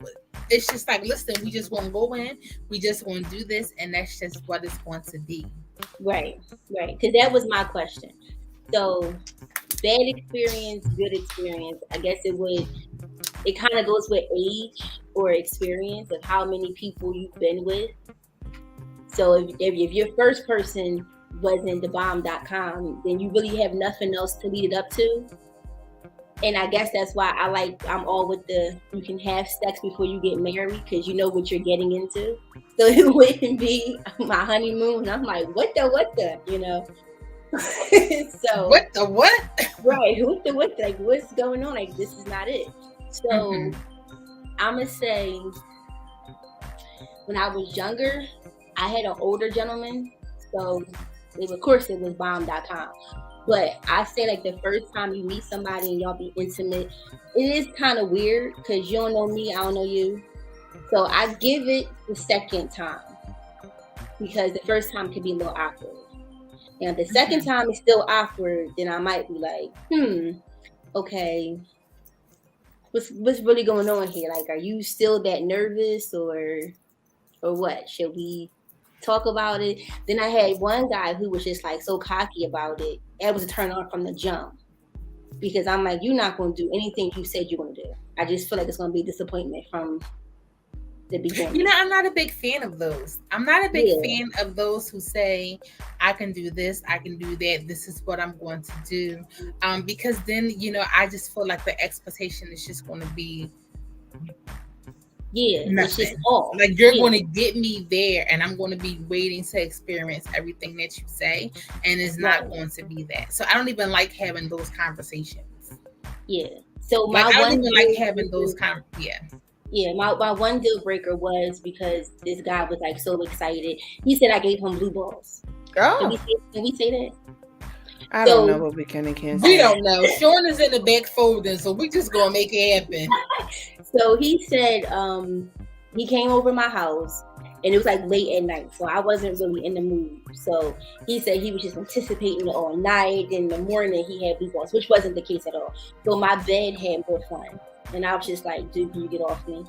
it's just like, listen, we just want to go in, we just want to do this, and that's just what it's going to be.
Right. Because that was my question. So, bad experience, good experience. I guess it kind of goes with age or experience of how many people you've been with. So if your first person wasn't thebomb.com, then you really have nothing else to lead it up to. And I guess that's why I'm all with you can have sex before you get married, because you know what you're getting into. So it wouldn't be my honeymoon. I'm like, what the, so
what the what?
Right, what the, like, what's going on? Like, this is not it. So I'm gonna say, when I was younger, I had an older gentleman, so of course it was bomb.com. But I say like the first time you meet somebody and y'all be intimate, it is kind of weird because you don't know me, I don't know you. So I give it the second time because the first time can be a little awkward. And if the second time is still awkward, then I might be like, okay, what's really going on here? Like, are you still that nervous or what? Should we talk about it? Then I had one guy who was just like so cocky about it. It was a turn on from the jump because I'm like, you're not going to do anything you said you're going to do. I just feel like it's going to be a disappointment from the beginning.
You know, I'm not a big fan of those. I'm not a big fan of those who say, I can do this, I can do that, this is what I'm going to do. Because then, you know, I just feel like the expectation is just going to be nothing.
It's just off.
Like you're going to get me there and I'm going to be waiting to experience everything that you say, and it's not going to be that. So I don't even like having those conversations.
Yeah. So
I don't even like having those
Yeah, my one deal breaker was because this guy was like so excited. He said I gave him blue balls.
Oh,
Can we say that?
I don't know what we can and can't say.
We don't know. Sean is in the back folding, so we just gonna make it happen.
So he said he came over my house and it was like late at night, so I wasn't really in the mood. So he said he was just anticipating it all night. In the morning he had blue balls, which wasn't the case at all. So my bed had more fun. And I was just like, dude, can you get off me?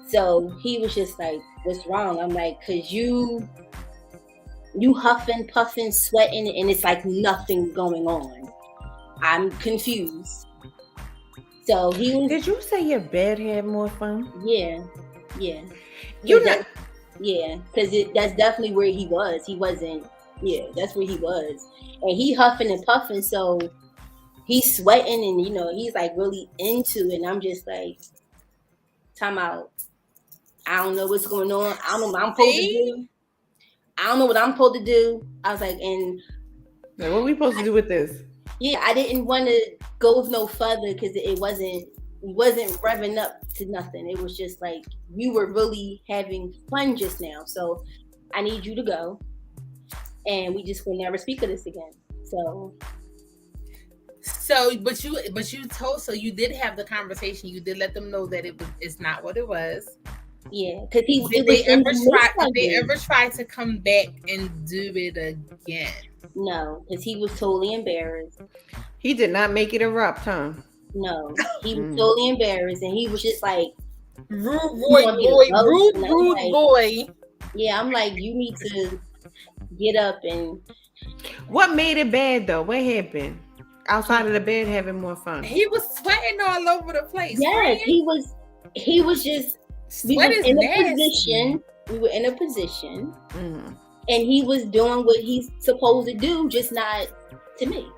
So he was just like, what's wrong? I'm like, cause you huffing, puffing, sweating, and it's like nothing going on. I'm confused. So he was.
Did you say your bed had more fun?
Yeah.
You know.
Yeah, because that's definitely where he was. He wasn't. Yeah, that's where he was, and he huffing and puffing. So he's sweating, and you know he's like really into it. And I'm just like, time out. I don't know what's going on. I don't know what I'm supposed to do. I don't know what I'm supposed to do. I was like, and
what are we supposed to do with this?
Yeah, I didn't want to go no further because it wasn't revving up to nothing. It was just like you were really having fun just now. So I need you to go, and we just will never speak of this again.
But you did have the conversation. You did let them know that it's not what it was.
Yeah, because
did they ever try to come back and do it again?
No, because he was totally embarrassed.
He did not make it erupt, huh?
No, he was totally embarrassed, and he was just like,
rude boy.
Yeah, I'm like, you need to get up and.
What made it bad though? What happened? Outside of the bed having more fun.
He was sweating all over the place.
Yes,
right?
he was just we were in a position and he was doing what he's supposed to do, just not to me.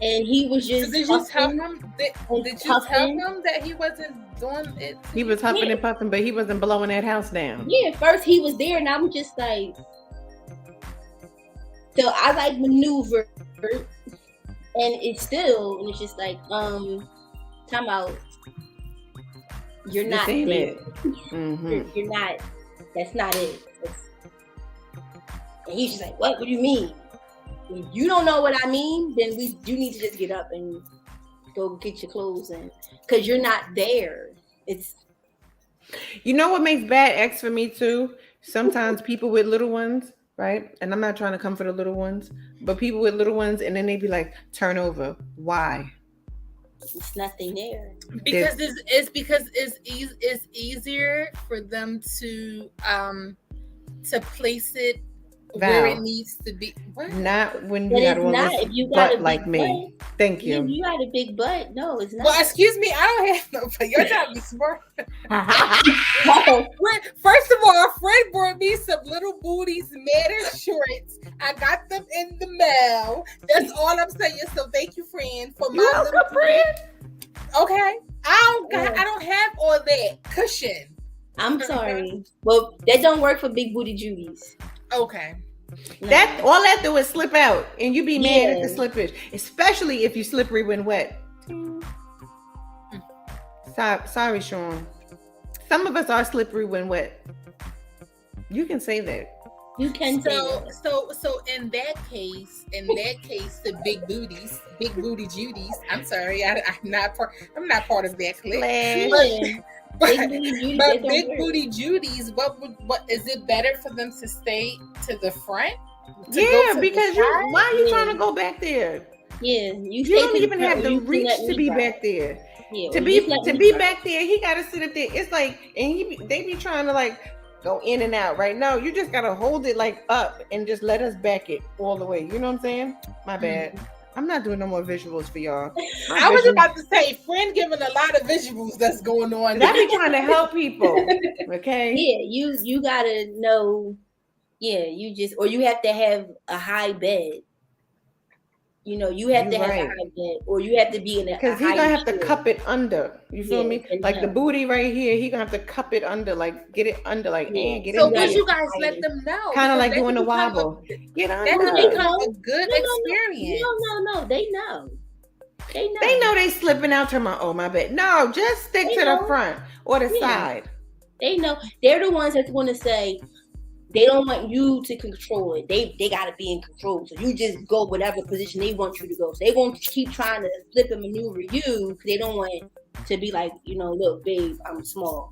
And he was just.
So did you tell him? Did you tell him that he wasn't doing it?
He was huffing and puffing, but he wasn't blowing that house down.
Yeah, first he was there, and I'm just like. So I like maneuver, and it's just like, time out. You're not there. You're not. That's not it. And he's just like, what? What do you mean? If you don't know what I mean, then you need to just get up and go get your clothes and because you're not there. It's.
You know what makes bad X for me too? Sometimes people with little ones, right? And I'm not trying to come for the little ones, but people with little ones, and then they be like, turn over. Why?
It's nothing there.
Because it's easier for them to place it where it needs to be. What?
Not when you got
if you got
butt like me. Thank you.
You got a big butt. No, it's not.
Well, excuse me, I don't have no. But you're trying to be smart. First of all, a friend brought me some little booties matter shorts. I got them in the mail. That's all I'm saying. So thank you, friend, for my little friend. Okay, I don't have all that cushion.
I'm sorry. Well, that don't work for big booty Judies.
Okay.
No.
That all that do is slip out, and you be mad at the slippage, especially if you slippery when wet. Sorry, Sean. Some of us are slippery when wet. You can say that.
You can say
So,
that.
so in that case, the big booty Judies. I'm sorry, I'm not part of that clique.
Slash.
Yeah.
But,
Big booty Judies,
but
that's
big
on
booty Judies, what is it better for them to stay to the front? To go
Yeah,
to
because
the
you
side?
why are you
Yeah.
trying to go back there?
Yeah, you
You
stay
don't
to the
even
front
have
or
the
you can
reach
let
to
me
be
drive.
back there.
Yeah,
To
or you just
be
let
to
me
be
drive.
back there, he gotta sit up there. It's like, and they be trying to like go in and out. Right now, you just gotta hold it like up and just let us back it all the way. You know what I'm saying? My bad. I'm not doing no more visuals for y'all. My
I was
visuals-
about to say, friend giving a lot of visuals that's going on.
I be trying to help people. Okay.
Yeah, you gotta know. Yeah, you just or you have to have a high bed. You know, you have
You
to have a
right.
high bed, or you have to be in a
Because he
high
gonna have to
chair.
cup it under. You feel
Yeah,
me?
and
Like the
no.
booty right here, he gonna have to cup it under, like get it under, like
Yeah.
and get
So
it
would
there.
you guys let them know?
Kind of
Because
like
that
doing
could
a
become
wobble. Get
that
under.
could
They
become
know.
a good experience.
No. They know. They know.
They know they slipping out to my my bed. No, just stick
They
to
know.
the front or the
Yeah.
side.
They know. They're the ones that's going to say they don't want you to control it. They got to be in control. So you just go whatever position they want you to go. So they won't keep trying to flip and maneuver you because they don't want to be like, look, babe, I'm small.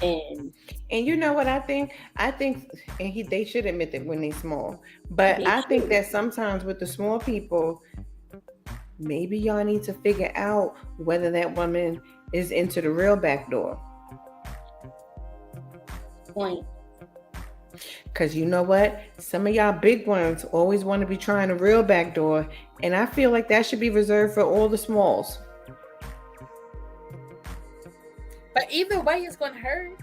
And
you know what I think? And they should admit that when they small. But
They
I think
should.
that sometimes with the small people, maybe y'all need to figure out whether that woman is into the real back door.
point.
Because you know what? Some of y'all big ones always want to be trying a real back door. And I feel like that should be reserved for all the smalls.
But either way, it's going to hurt.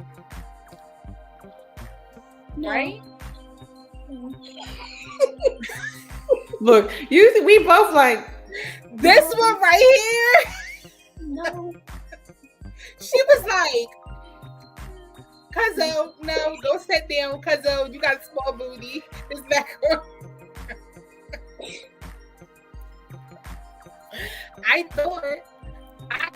No.
Right?
Look, we both like,
This one right here,
No.
she was like, Cuzzo, no, go sit down, Cuzzo, you got a small booty. It's back on. I thought, I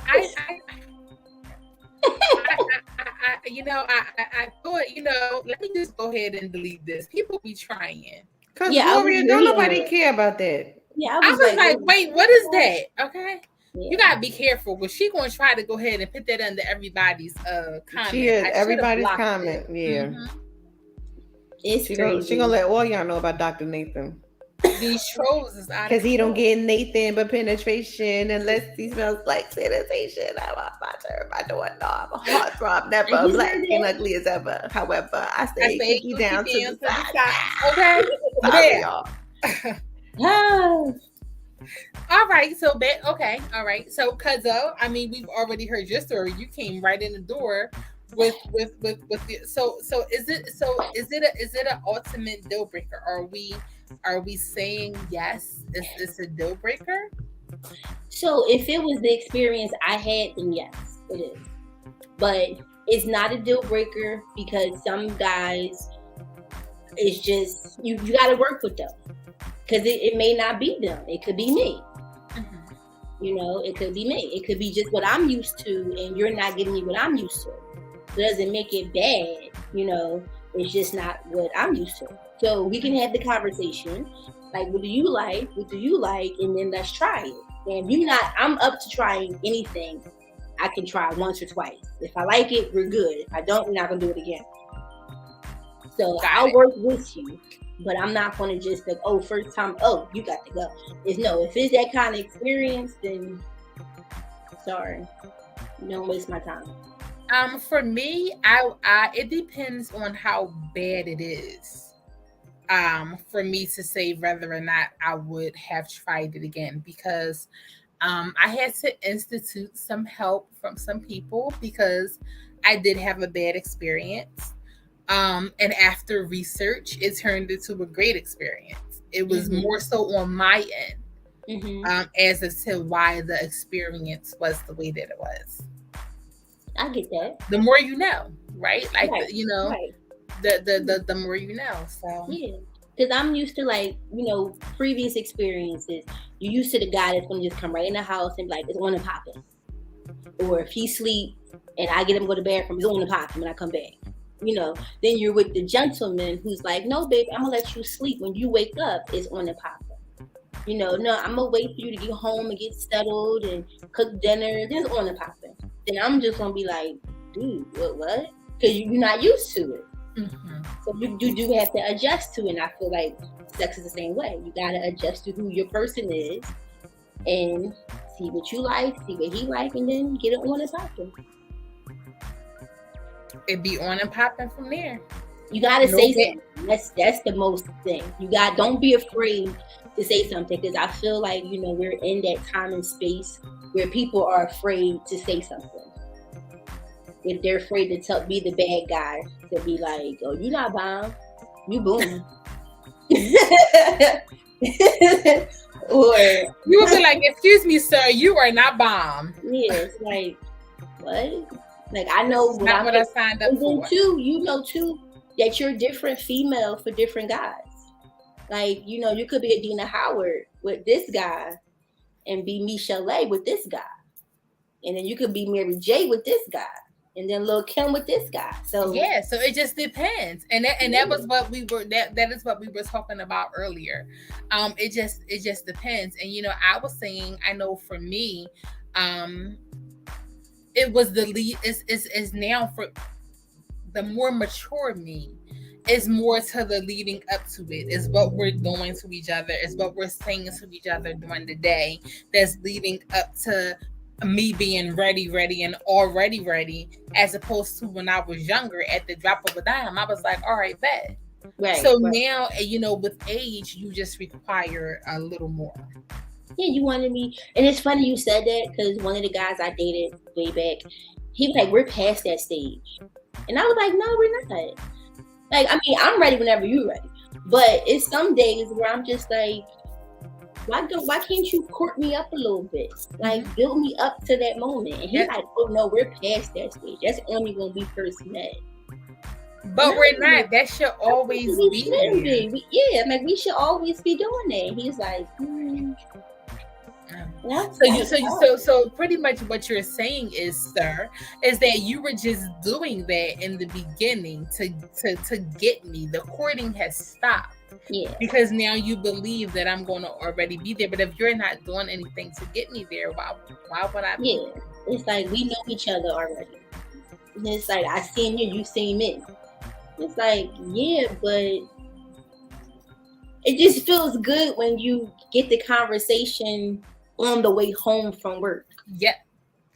thought, let me just go ahead and delete this. People be trying.
because
Yeah, I
Gloria,
was
don't
really
nobody
on it.
care about that.
Yeah,
I was like,
wait.
wait, what is that? Okay.
Yeah.
You gotta be careful, but she gonna try to go ahead and put that under everybody's comment.
She is
I should've
everybody's
blocked
comment.
it.
Yeah.
Mhm.
It's
She
crazy.
gonna let all y'all know about Dr. Nathan.
These trolls is out of
Because he don't
control.
get Nathan but penetration unless he smells like sanitation. I'm about to hurt my door. No, I'm a heartthrob, never
You
black
said
and
that?
ugly as ever. However, I
I
stay
say
cookie down to the side.
Okay.
Sorry,
There.
y'all.
Ah,
All right. So okay. All right. So Cuzzo, I mean, we've already heard your story. You came right in the door with the so is it an ultimate deal breaker? Are we saying yes? Is this a deal breaker?
So if it was the experience I had, then yes, it is. But it's not a deal breaker because some guys, it's just you got to work with them because it may not be them. It could be me. It could be me. It could be just what I'm used to, and you're not giving me what I'm used to. It doesn't make it bad. It's just not what I'm used to. So we can have the conversation, like, what do you like? What do you like? And then let's try it. And I'm up to trying anything. I can try once or twice. If I like it, we're good. If I don't, we're not gonna do it again. So I'll work with you, but I'm not gonna just like, first time, you got to go. If it's that kind of experience, then sorry, don't waste my time.
For me, it depends on how bad it is. For me to say whether or not I would have tried it again, because I had to institute some help from some people because I did have a bad experience. And after research, it turned into a great experience. It was more so on my end, as to why the experience was the way that it was.
I get that.
The more you know, right? Like,
right.
the more you know. So
yeah, because I'm used to previous experiences. You're used to the guy that's gonna just come right in the house and be like, it's on and popping. Or if he sleep and I get him to go to the bathroom, it's on and popping when I come back. Then you're with the gentleman who's like, no, babe, I'm gonna let you sleep. When you wake up, it's on the popper. No, I'm gonna wait for you to get home and get settled and cook dinner. Then it's on the popper. Then I'm just gonna be like, dude, what? Because you're not used to it.
Mm-hmm.
So you do have to adjust to it. And I feel like sex is the same way. You gotta adjust to who your person is and see what you like, see what he like, and then get it on and popping.
It be on and popping from there.
You gotta say something. That's the most thing. Don't be afraid to say something, because I feel like we're in that time and space where people are afraid to say something. If they're afraid to be the bad guy, to be like, oh, you not bomb, you boom. Or
you would be like, excuse me, sir, you are not bomb.
Yeah, it's like, what? Like, I know
not what I signed up for.
Too, that you're different female for different guys. Like, you could be a Dina Howard with this guy and be Michelle with this guy. And then you could be Mary J with this guy. And then Lil Kim with this guy. So
yeah, so it just depends. And that was what we were that is what we were talking about earlier. It just depends. And I was saying, I know for me, it was the lead is now for the more mature me. It's more to the leading up to it. It's what we're doing to each other. It's what we're saying to each other during the day that's leading up to me being ready and already ready, as opposed to when I was younger, at the drop of a dime, I was like, all right, bet. Right, so now, with age, you just require a little more.
Yeah, you wanted me. And it's funny you said that, because one of the guys I dated way back, he was like, we're past that stage. And I was like, no, we're not. Like, I mean, I'm ready whenever you're ready. But it's some days where I'm just like, why can't you court me up a little bit? Like, build me up to that moment. And he's like, oh no, we're past that stage. That's only when we first met.
But we're not. That should always be there.
We should always be doing that. And he's like,
So pretty much what you're saying is, sir, is that you were just doing that in the beginning to get me. The courting has stopped.
Yeah.
Because now you believe that I'm going to already be there. But if you're not doing anything to get me there, why would I be?
Yeah. It's like, we know each other already. And it's like, I seen you seen me. It's like, yeah, but it just feels good when you get the conversation on the way home from work.
Yep.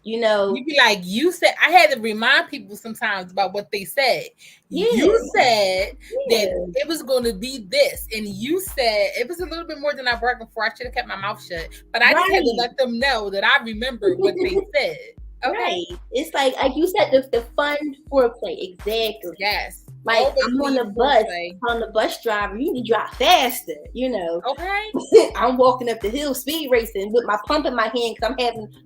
You'd
be like, you said, I had to remind people sometimes about what they said. Yeah. You said that it was going to be this. And you said it was a little bit more than I bargained for. I should have kept my mouth shut. But I just had to let them know that I remember what they said. Okay.
Right. It's like you said, the fun foreplay. Exactly.
Yes.
Like, I'm on the bus driver, you need to drive faster,
Okay.
I'm walking up the hill speed racing with my pump in my hand because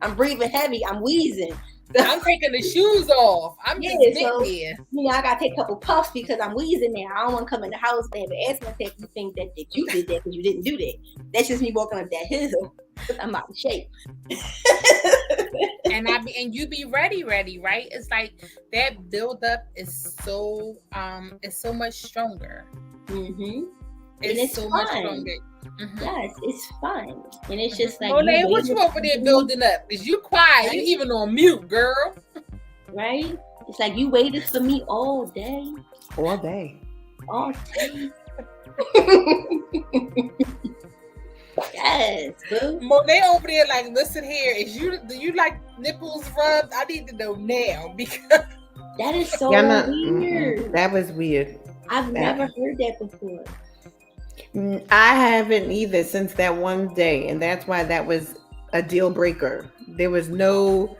I'm breathing heavy, I'm wheezing.
I'm taking the shoes off. I'm just here.
I gotta take a couple puffs because I'm wheezing now. I don't want to come in the house and have an asthma attack. You think that you did that because you didn't do that. That's just me walking up that hill. I'm out of shape.
and you be ready, right? It's like that build up is so much stronger.
Mm-hmm.
It's so much stronger.
Mm-hmm. Yes, it's fun. And it's just like,
Monet, what you over there building up? Is you quiet? Right? You even on mute, girl.
Right? It's like you waited for me all day.
All day.
All day. Yes, boo.
Monet over there like, listen here, do you like nipples rubbed? I need to know now, because
that is so weird.
Mm-mm. That was weird.
I've never heard that before.
I haven't either since that one day, and that's why that was a deal breaker. There was nothing.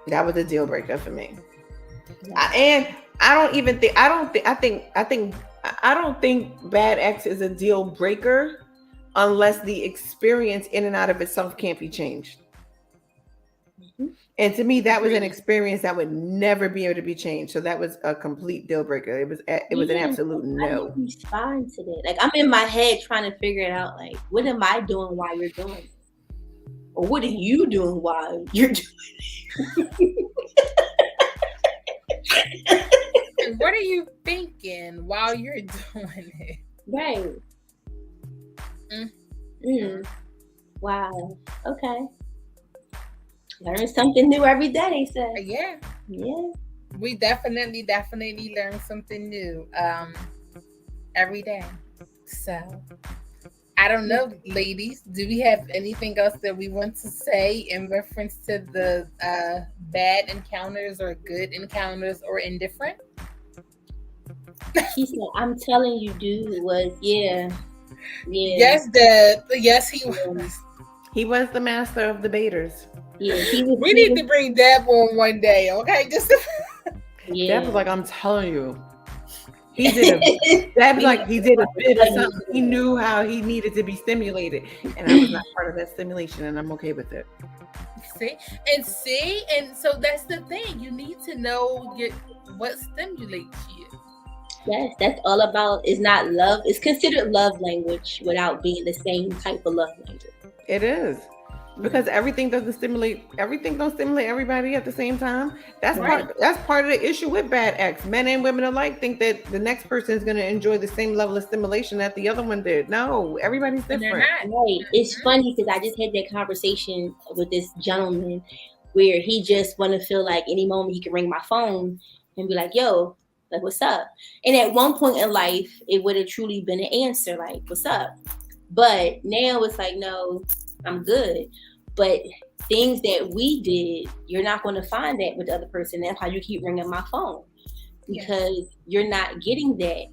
That was a deal breaker for me. And I don't think bad X is a deal breaker unless the experience in and out of itself can't be changed. Mm-hmm. And to me, that was an experience that would never be able to be changed. So that was a complete deal breaker. It was an absolute no.
I respond to that. Like, I'm in my head trying to figure it out. Like, what am I doing while you're doing it? Or what are you doing while you're doing it?
What are you thinking while you're doing it?
Right. Wow. Okay. Learn something new every day, they say.
Yeah.
Yeah.
We definitely learn something new every day. So I don't know, ladies. Do we have anything else that we want to say in reference to the bad encounters or good encounters or indifferent?
She said, "I'm telling you, dude was yeah."
Yes, Dad. Yes, he was.
He was the master of debaters.
Yeah, he was.
We need to bring Deb on one day, okay? Just
Deb was like, "I'm telling you." He did he did a bit of something. He knew how he needed to be stimulated, and I was not part of that stimulation, and I'm okay with it.
See, and so that's the thing. You need to know what stimulates you.
Yes, that's all about. It's not love. It's considered love language without being the same type of love language.
It is. Because everything don't stimulate everybody at the same time. That's part of the issue with bad acts. Men and women alike think that the next person is going to enjoy the same level of stimulation that the other one did. No, everybody's different.
Right. It's funny because I just had that conversation with this gentleman where he just want to feel like any moment he can ring my phone and be like, "Yo, like, what's up?" And at one point in life, it would have truly been an answer like, "What's up?" But now it's like, no, I'm good. But things that we did, you're not going to find that with the other person. That's how you keep ringing my phone, because you're not getting that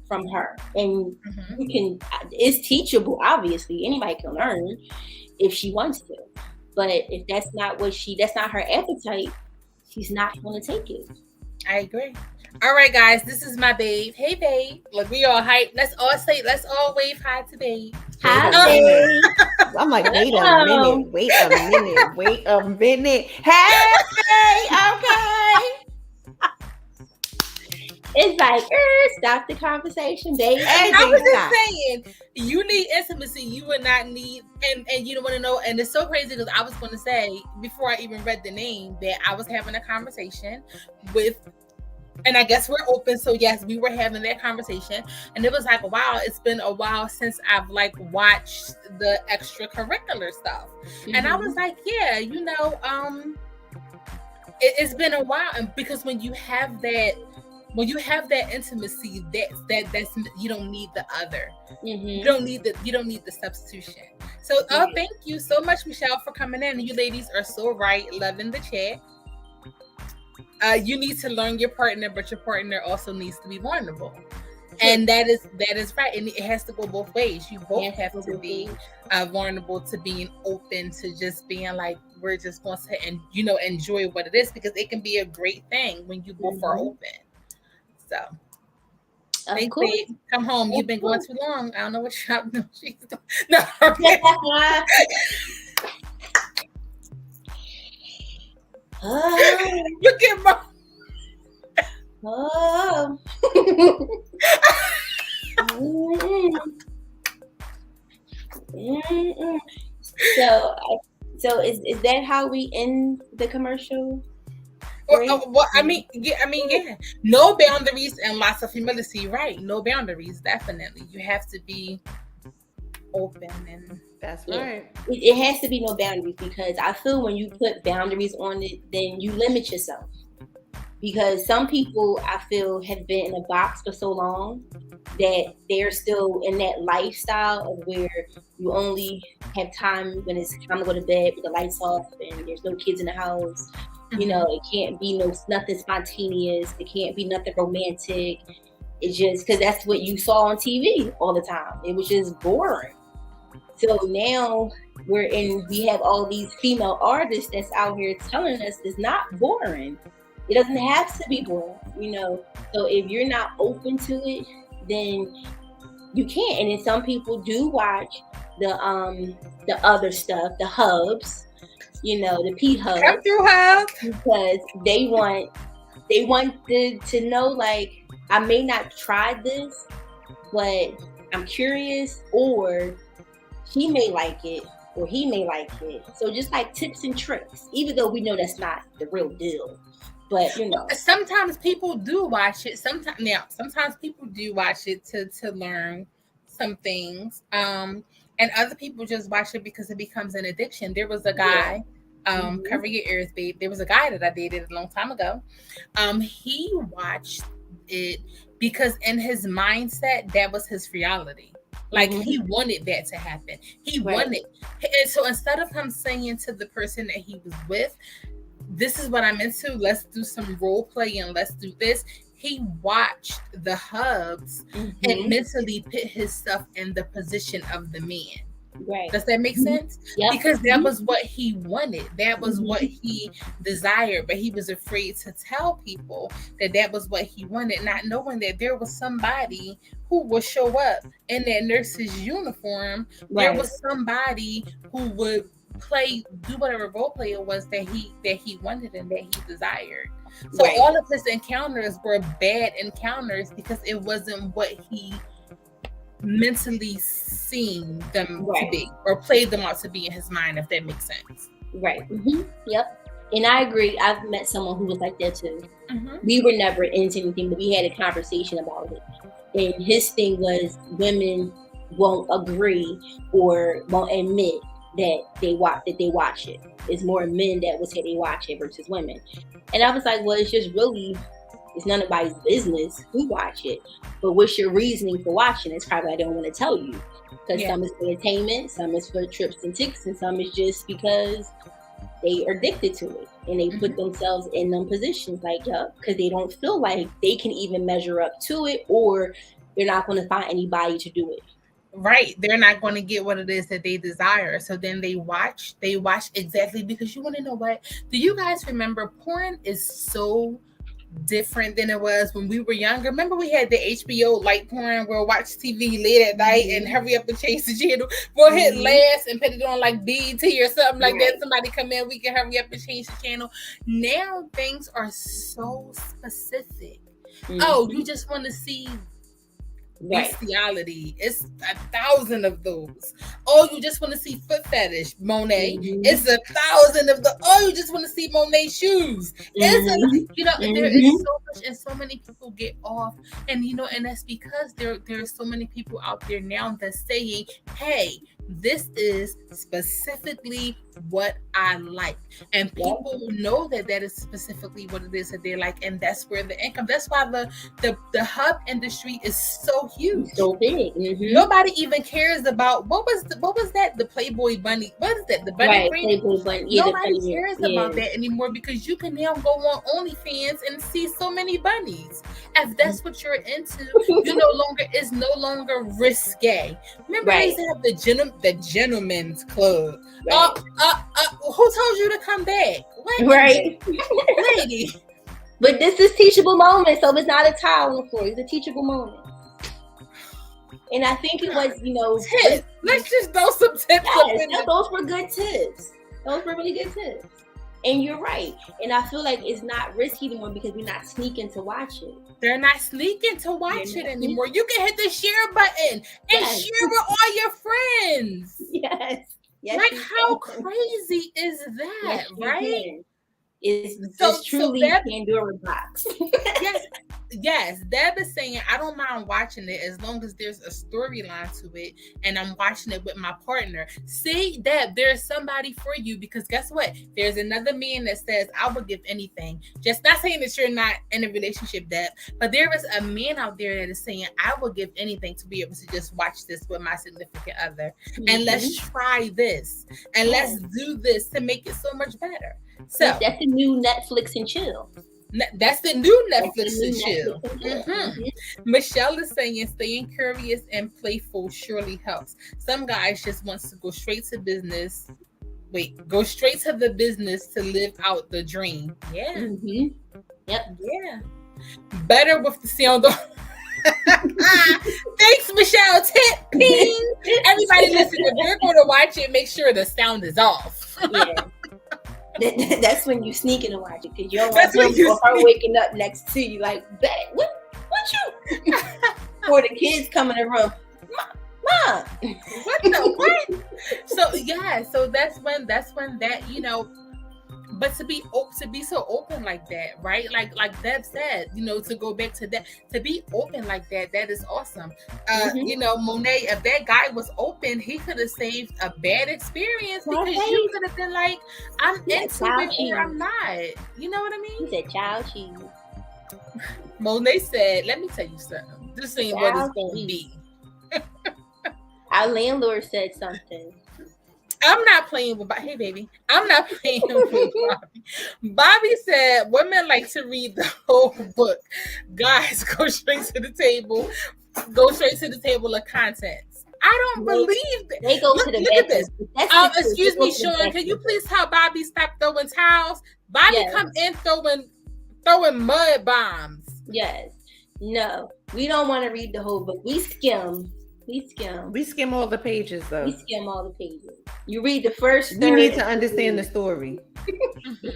from her. And you can, it's teachable, obviously. Anybody can learn if she wants to. But if that's not her appetite, she's not going to take it.
I agree. All right, guys, this is my babe. Hey, babe. Look, we all hype. Let's all wave hi to babe.
Hi, babe.
I'm like, wait a minute. Hey, okay.
It's like, stop the conversation, babe.
I was just saying, you need intimacy. You would not need, and you don't want to know. And it's so crazy because I was going to say, before I even read the name, that I was having a conversation with, and I guess we're open. So yes, we were having that conversation, and it was like, wow, it's been a while since I've like watched the extracurricular stuff. And I was like, yeah, it's been a while. And because when you have that intimacy, that's you don't need the other. You don't need the substitution. So thank you so much, Michelle, for coming in. You ladies are so right. Loving the chat. You need to learn your partner, but your partner also needs to be vulnerable. And that is right. And it has to go both ways. You both have to be vulnerable to being open to just being like, we're just going to enjoy what it is, because it can be a great thing when you both are open. So thanks, babe. Come home. You've been going too long. I don't know what you're doing. No. Okay. Look at my.
So is that how we end the commercial?
Well, I mean, yeah. No boundaries and lots of humility, right? No boundaries, definitely. You have to be open, and
that's right.
It has to be no boundaries, because I feel when you put boundaries on it, then you limit yourself. Because some people, I feel, have been in a box for so long that they're still in that lifestyle of where you only have time when it's time to go to bed with the lights off and there's no kids in the house. You know, it can't be nothing spontaneous. It can't be nothing romantic. It's just because that's what you saw on TV all the time. It was just boring. So now we have all these female artists that's out here telling us it's not boring. It doesn't have to be boring, So if you're not open to it, then you can't. And then some people do watch the other stuff, the hubs. The P hub,
come through hub,
because they want to know, like, I may not try this, but I'm curious, or she may like it, or he may like it. So just like tips and tricks, even though we know that's not the real deal, But you know,
sometimes people do watch it. Sometimes people do watch it to learn some things. And other people just watch it because it becomes an addiction. There was a guy, cover your ears, babe. There was a guy that I dated a long time ago. He watched it because in his mindset, that was his reality. Like he wanted that to happen. He wanted, and so instead of him saying to the person that he was with, "This is what I'm into. Let's do some role play and let's do this." He watched the hubs and mentally put himself in the position of the man.
Right.
Does that make sense?
Yep.
Because that was what he wanted. That was what he desired. But he was afraid to tell people that that was what he wanted, not knowing that there was somebody who would show up in that nurse's uniform. There was somebody who would do whatever role play it was that he wanted and that he desired. So all of his encounters were bad encounters because it wasn't what he mentally seen them to be or played them out to be in his mind, if that makes sense.
Right. Yep. And I agree. I've met someone who was like that too. We were never into anything, but we had a conversation about it. And his thing was women won't agree or won't admit that they watch it. It's more men that will say they watch it versus women. And I was like, well, it's none of nobody's business who watch it. But what's your reasoning for watching? It's probably I don't want to tell you. Because some is for entertainment, some is for trips and tickets, and some is just because they are addicted to it. And they put themselves in them positions like, because they don't feel like they can even measure up to it, or they're not going to find anybody to do it.
Right. They're not going to get what it is that they desire. So then they watch exactly because you want to know what? Do you guys remember porn is so different than it was when we were younger? Remember we had the HBO light porn. We'll watch TV late at night and hurry up and change the channel. We'll hit last and put it on like BET or something like that. Somebody come in, we can hurry up and change the channel. Now things are so specific. Oh, you just want to see bestiality. It's 1,000 of those. Oh, you just want to see foot fetish, Monet. It's 1,000 of the. Oh, you just want to see Monet shoes. It's there is so much, and so many people get off, and and that's because there are so many people out there now that's saying, "Hey, this is specifically what I like," and people know that is specifically what it is that they like, and that's where the income. That's why the hub industry is so huge,
so big.
Nobody even cares about what was that, the Playboy bunny. What is that, the bunny cream? Nobody cares about that anymore because you can now go on OnlyFans and see so many bunnies. If that's what you're into, it's no longer risque. Remember they used to have the gentleman's club. Who told you to come back? Lady.
But this is teachable moment, so it's not a towel on the floor. It's a teachable moment. And I think it was,
tips. Let's just throw some tips.
Yes, those were good tips. Those were really good tips. And you're right. And I feel like it's not risky anymore because we're not sneaking to watch it.
They're not sneaking to watch it anymore. You can hit the share button and share with all your friends.
Yes.
Like, how crazy is that, right?
It's truly Pandora's box.
Yes. Deb is saying, I don't mind watching it as long as there's a storyline to it and I'm watching it with my partner. See, Deb, there's somebody for you because guess what? There's another man that says, I would give anything. Just not saying that you're not in a relationship, Deb, but there is a man out there that is saying, I would give anything to be able to just watch this with my significant other. And let's try this. And let's do this to make it so much better. So
that's the new Netflix and chill.
That's the new Netflix and chill. Michelle is saying staying curious and playful surely helps. Some guys just wants to go straight to business. Go straight to the business to live out the dream. Yeah.
Yep.
Yeah. Better with the sound on. Thanks, Michelle. Tip, ping. Everybody listen, if you're going to watch it, make sure the sound is off.
Yeah. That's when you sneak in and watch it because you don't want her waking up next to you like, what you? Or the kids come in the room, Mom, what the what? So that's when that
but to be so open like that, right? Like Deb said, to go back to that, to be open like that is awesome. Monet, if that guy was open, he could have saved a bad experience because you could have been like, I'm into it or I'm not. You know what I mean?
He said child cheese.
Monet said, let me tell you something. This ain't what it's going to be.
Our landlord said something.
I'm not playing with Bobby. Hey, baby. I'm not playing with Bobby. Bobby said women like to read the whole book. Guys, go straight to the table. Go straight to the table of contents. I don't believe that.
They go to the
look at this. Excuse me, Sean. Can you please tell Bobby stop throwing towels? Bobby come in throwing mud bombs.
Yes. No, we don't want to read the whole book. We skim.
We skim all the pages, though.
We skim all the pages. You read the first.
We need to understand the story.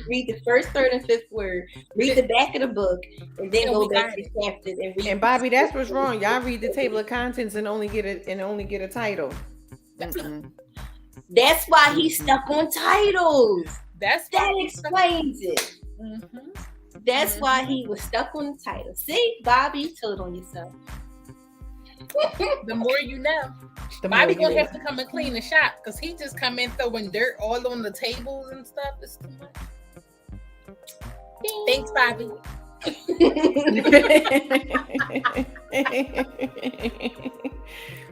Read the first, third, and fifth word. Read the back of the book, and then go back to the chapters and read.
And Bobby, that's what's wrong. Y'all read the table of contents and only get a title.
That's why he's stuck on titles.
That
explains it. Mm-hmm. That's why he was stuck on the title. See, Bobby, you told on yourself.
The more you know. Bobby gonna have to come and clean the shop because he just come in throwing dirt all on the tables and stuff. It's too much. Thanks, Bobby.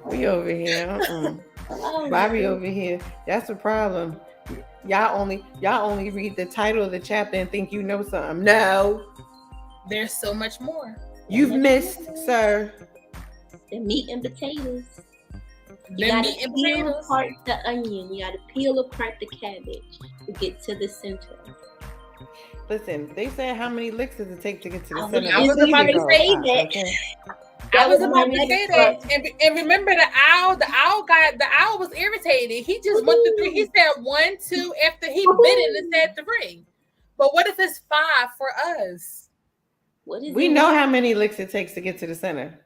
We over here. Bobby over here. That's the problem. Y'all only read the title of the chapter and think you know something. No.
There's so much more.
You've missed, sir.
The meat and potatoes. You
The
gotta
meat and
peel
potatoes.
apart the onion. You gotta peel apart the cabbage to get to the center.
Listen, they said how many licks does it take to get to the
I
center?
I was about to say
that.
Okay.
I was about to say that. And remember the owl was irritated. He just went to 3. He said 1, 2 after he bit it and said 3. But what if it's 5 for us?
We know how many licks it takes to get to the center.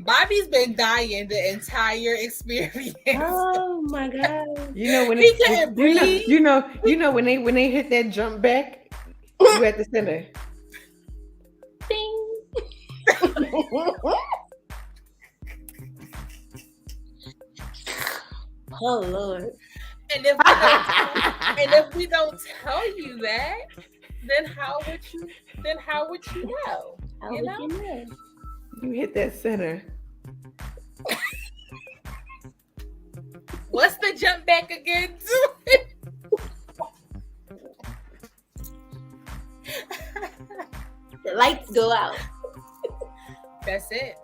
Bobby's been dying the entire experience.
Oh my god!
You know when
he can't breathe.
You know when they hit that jump back, you at the center.
Bing. Oh Lord!
And if we don't tell you that, then how would you know?
How would you know?
You hit that center.
What's the jump back again?
The lights go out.
That's it.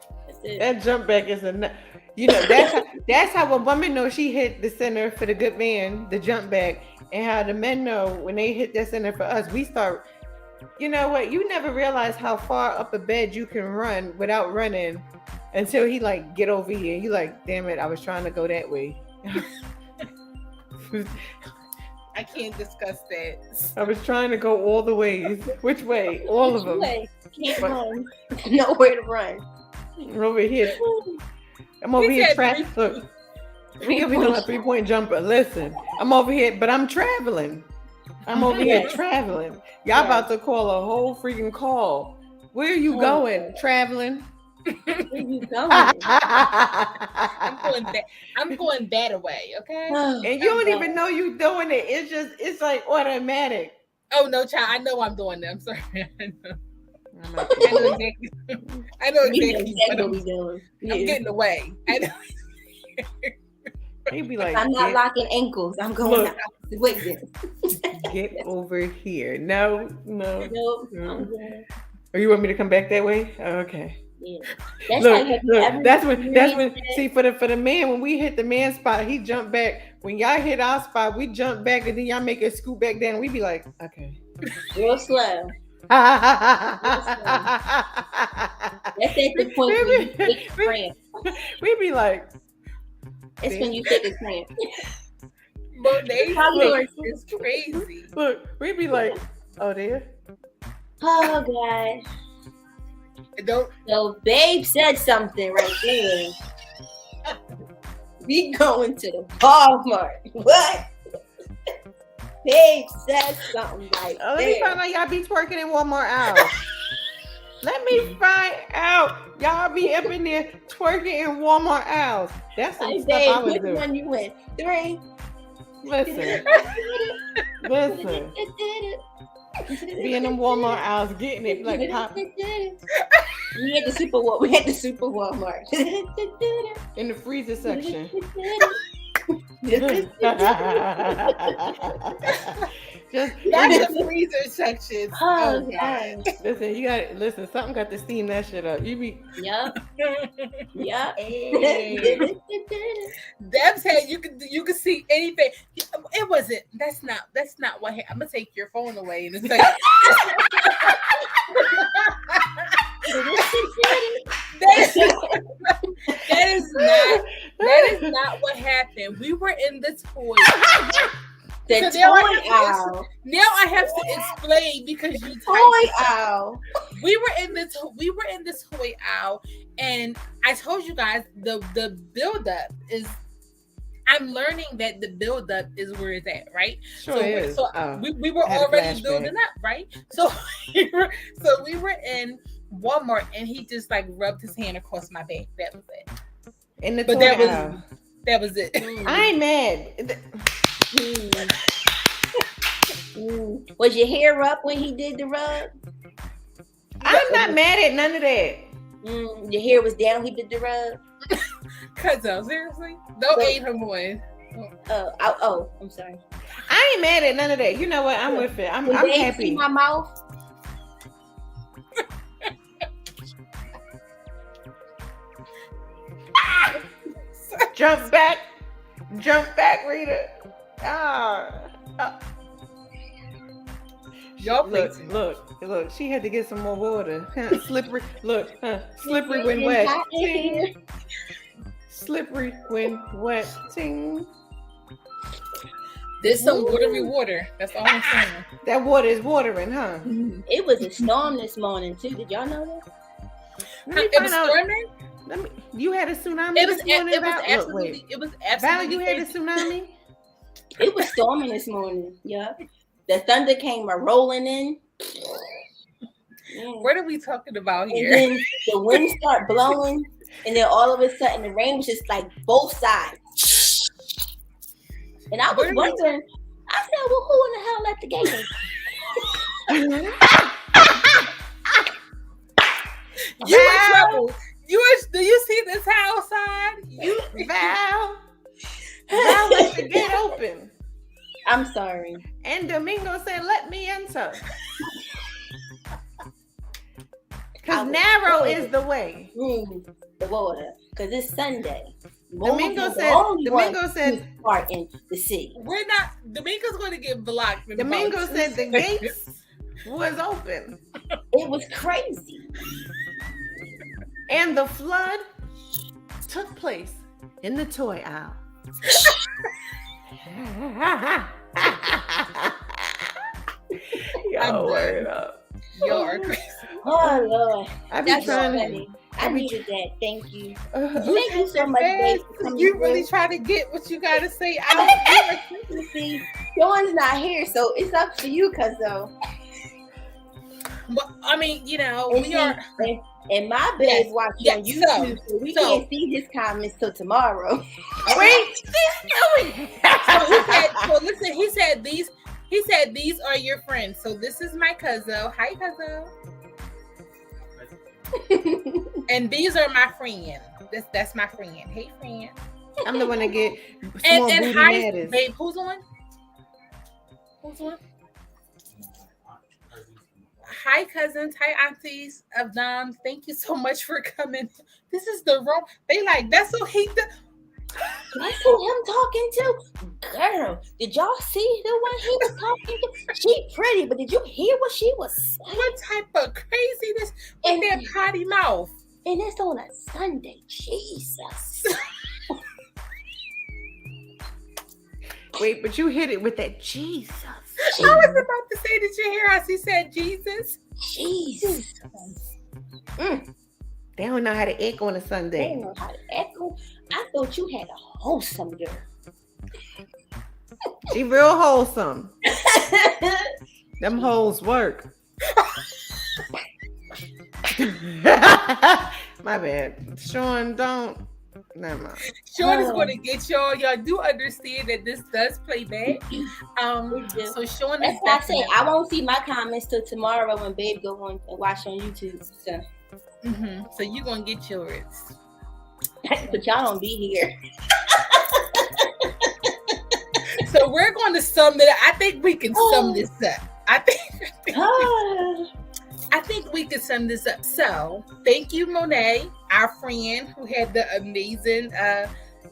That jump back is enough. That's how a woman knows she hit the center for the good man, the jump back, and how the men know when they hit that center for us. We start. You know what? You never realize how far up a bed you can run without running until he like get over here. You like, damn it! I was trying to go that way.
I can't discuss that.
I was trying to go all the ways. Which way? All of them.
Can't run. Nowhere to run.
Over here. I'm over here. Look, we doing a 3-point jumper. Listen, I'm over here, but I'm traveling. I'm over here traveling. Y'all about to call a whole freaking call. Where are you going? Traveling.
Where you going?
I'm going that way, okay?
And you don't even know you doing it. It's like automatic.
Oh no, child! I know I'm doing that. I'm sorry. I know exactly what we're doing. I'm getting away. I know.
They be like,
I'm not locking ankles. I'm going out. Wait,
get over here. No.
Nope.
Or you want me to come back that way? Oh, okay.
Yeah.
That's when. See, for the man, when we hit the man spot, he jumped back. When y'all hit our spot, we jump back, and then y'all make it scoot back down. We be like, okay,
real slow. That's at the point where you take a cramp.
We be like,
it's when you take a cramp.
Monet is crazy.
Look, we be like, oh there.
Oh god.
Don't.
So Babe said something right there. We going to the Walmart. What? Babe said something like
Let me find out y'all be twerking in Walmart aisles. Let me find out y'all be up in there twerking in Walmart aisles. That's some stuff I would
which
do.
one you win? 3.
Listen. Be in them Walmart aisles getting it like pop
We had the super Walmart.
in the freezer section. Just
That's the freezer section.
Oh,
God.
listen, you got listen. Something got to steam that shit up. You be
Yup.
Hey. Deb said you could see anything. It wasn't. That's not what happened. I'm gonna take your phone away and it's like that is not what happened. We were in the toy.
The
So now
toy aisle.
Now I have to explain because you
Toy aisle.
we were in the toy aisle, and I told you guys the build up is. I'm learning that the build up is where it's at, right?
sure is.
So we were already building up, right? So we were in Walmart, and he just like rubbed his hand across my back. That was it.
In the
But
toy
that
aisle.
was it.
I ain't mad.
Was your hair up when he did the rub?
I'm not mad at none of that.
Your hair was down. He did the rub.
Cause seriously, don't aid him on.
I'm sorry.
I ain't mad at none of that. You know what? I'm with it. I'm
Did they
happy.
see my mouth?
Jump back, Rita.
Y'all play
Look. She had to get some more water. Slippery. Look, slippery when wet. Ting. Slippery when wet. Ting.
There's some watery water. That's all I'm saying.
That water is watering, huh?
It was a storm this morning too. Did y'all know that?
Let me
It
find
was
out.
storming.
You had a tsunami
It was
this morning,
it was
Val? Look,
absolutely
wait.
it was
Val,
absolutely
you had a
crazy.
tsunami?
It was storming this morning. Yeah. The thunder came rolling in.
What are we talking about
And
here?
then the wind started blowing, and then all of a sudden the rain was just like both sides. And I was wondering, I said, well, who in the hell let the gate in?
You in trouble. Do you see this house side?
Val left the gate open.
I'm sorry.
And Domingo said, let me enter. Because narrow is the way.
The water. Because it's Sunday.
Domingo said,
part in the city.
We're not. Domingo's going to get blocked.
Domingo said the gates was open.
It was crazy.
And the flood took place in the toy aisle. Yo, word up.
Y'all are crazy.
Oh Lord,
I be
that's
trying
funny. I needed that. Thank you.
to.
Thank you so much, babe. for coming
You really
through.
try to get what you got to say out.
You see, Dawn's not here, so it's up to you, cuz though.
But I mean, you know,
And
we
see,
are.
and my babe's watching on YouTube, so we can't see his comments till tomorrow.
Wait,
So listen, he said these are your friends. So this is my cousin. Hi, cousin. And these are my friends. That's my friend. Hey, friend.
I'm the one that get small
And
booty
hi,
matters.
babe. Who's on? Hi, cousins. Hi, aunties of Dom. Thank you so much for coming. This is the room. They like that's who he.
That's who him talking to. Girl, did y'all see the one he was talking to? She pretty, but did you hear what she was saying?
What type of craziness with that potty mouth?
And it's on a Sunday. Jesus.
Wait, but you hit it with that Jesus.
I was about to say, did you hear us? He said Jesus.
Jesus.
They don't know how to echo on a
They
Sunday.
didn't know how to echo. I thought you had a wholesome girl.
She real wholesome. Them hoes work. My bad. Sean, don't. Never mind.
Sean is going to get y'all. Y'all do understand that this does play back. So Sean
That's
is
why I say
definitely.
I won't see my comments till tomorrow when Babe go on and watch on YouTube. So,
So you gonna get yours.
but y'all don't be here.
So we're going to sum it up. I think we can sum this up. I think we can sum this up. So thank you, Monet, our friend who had the amazing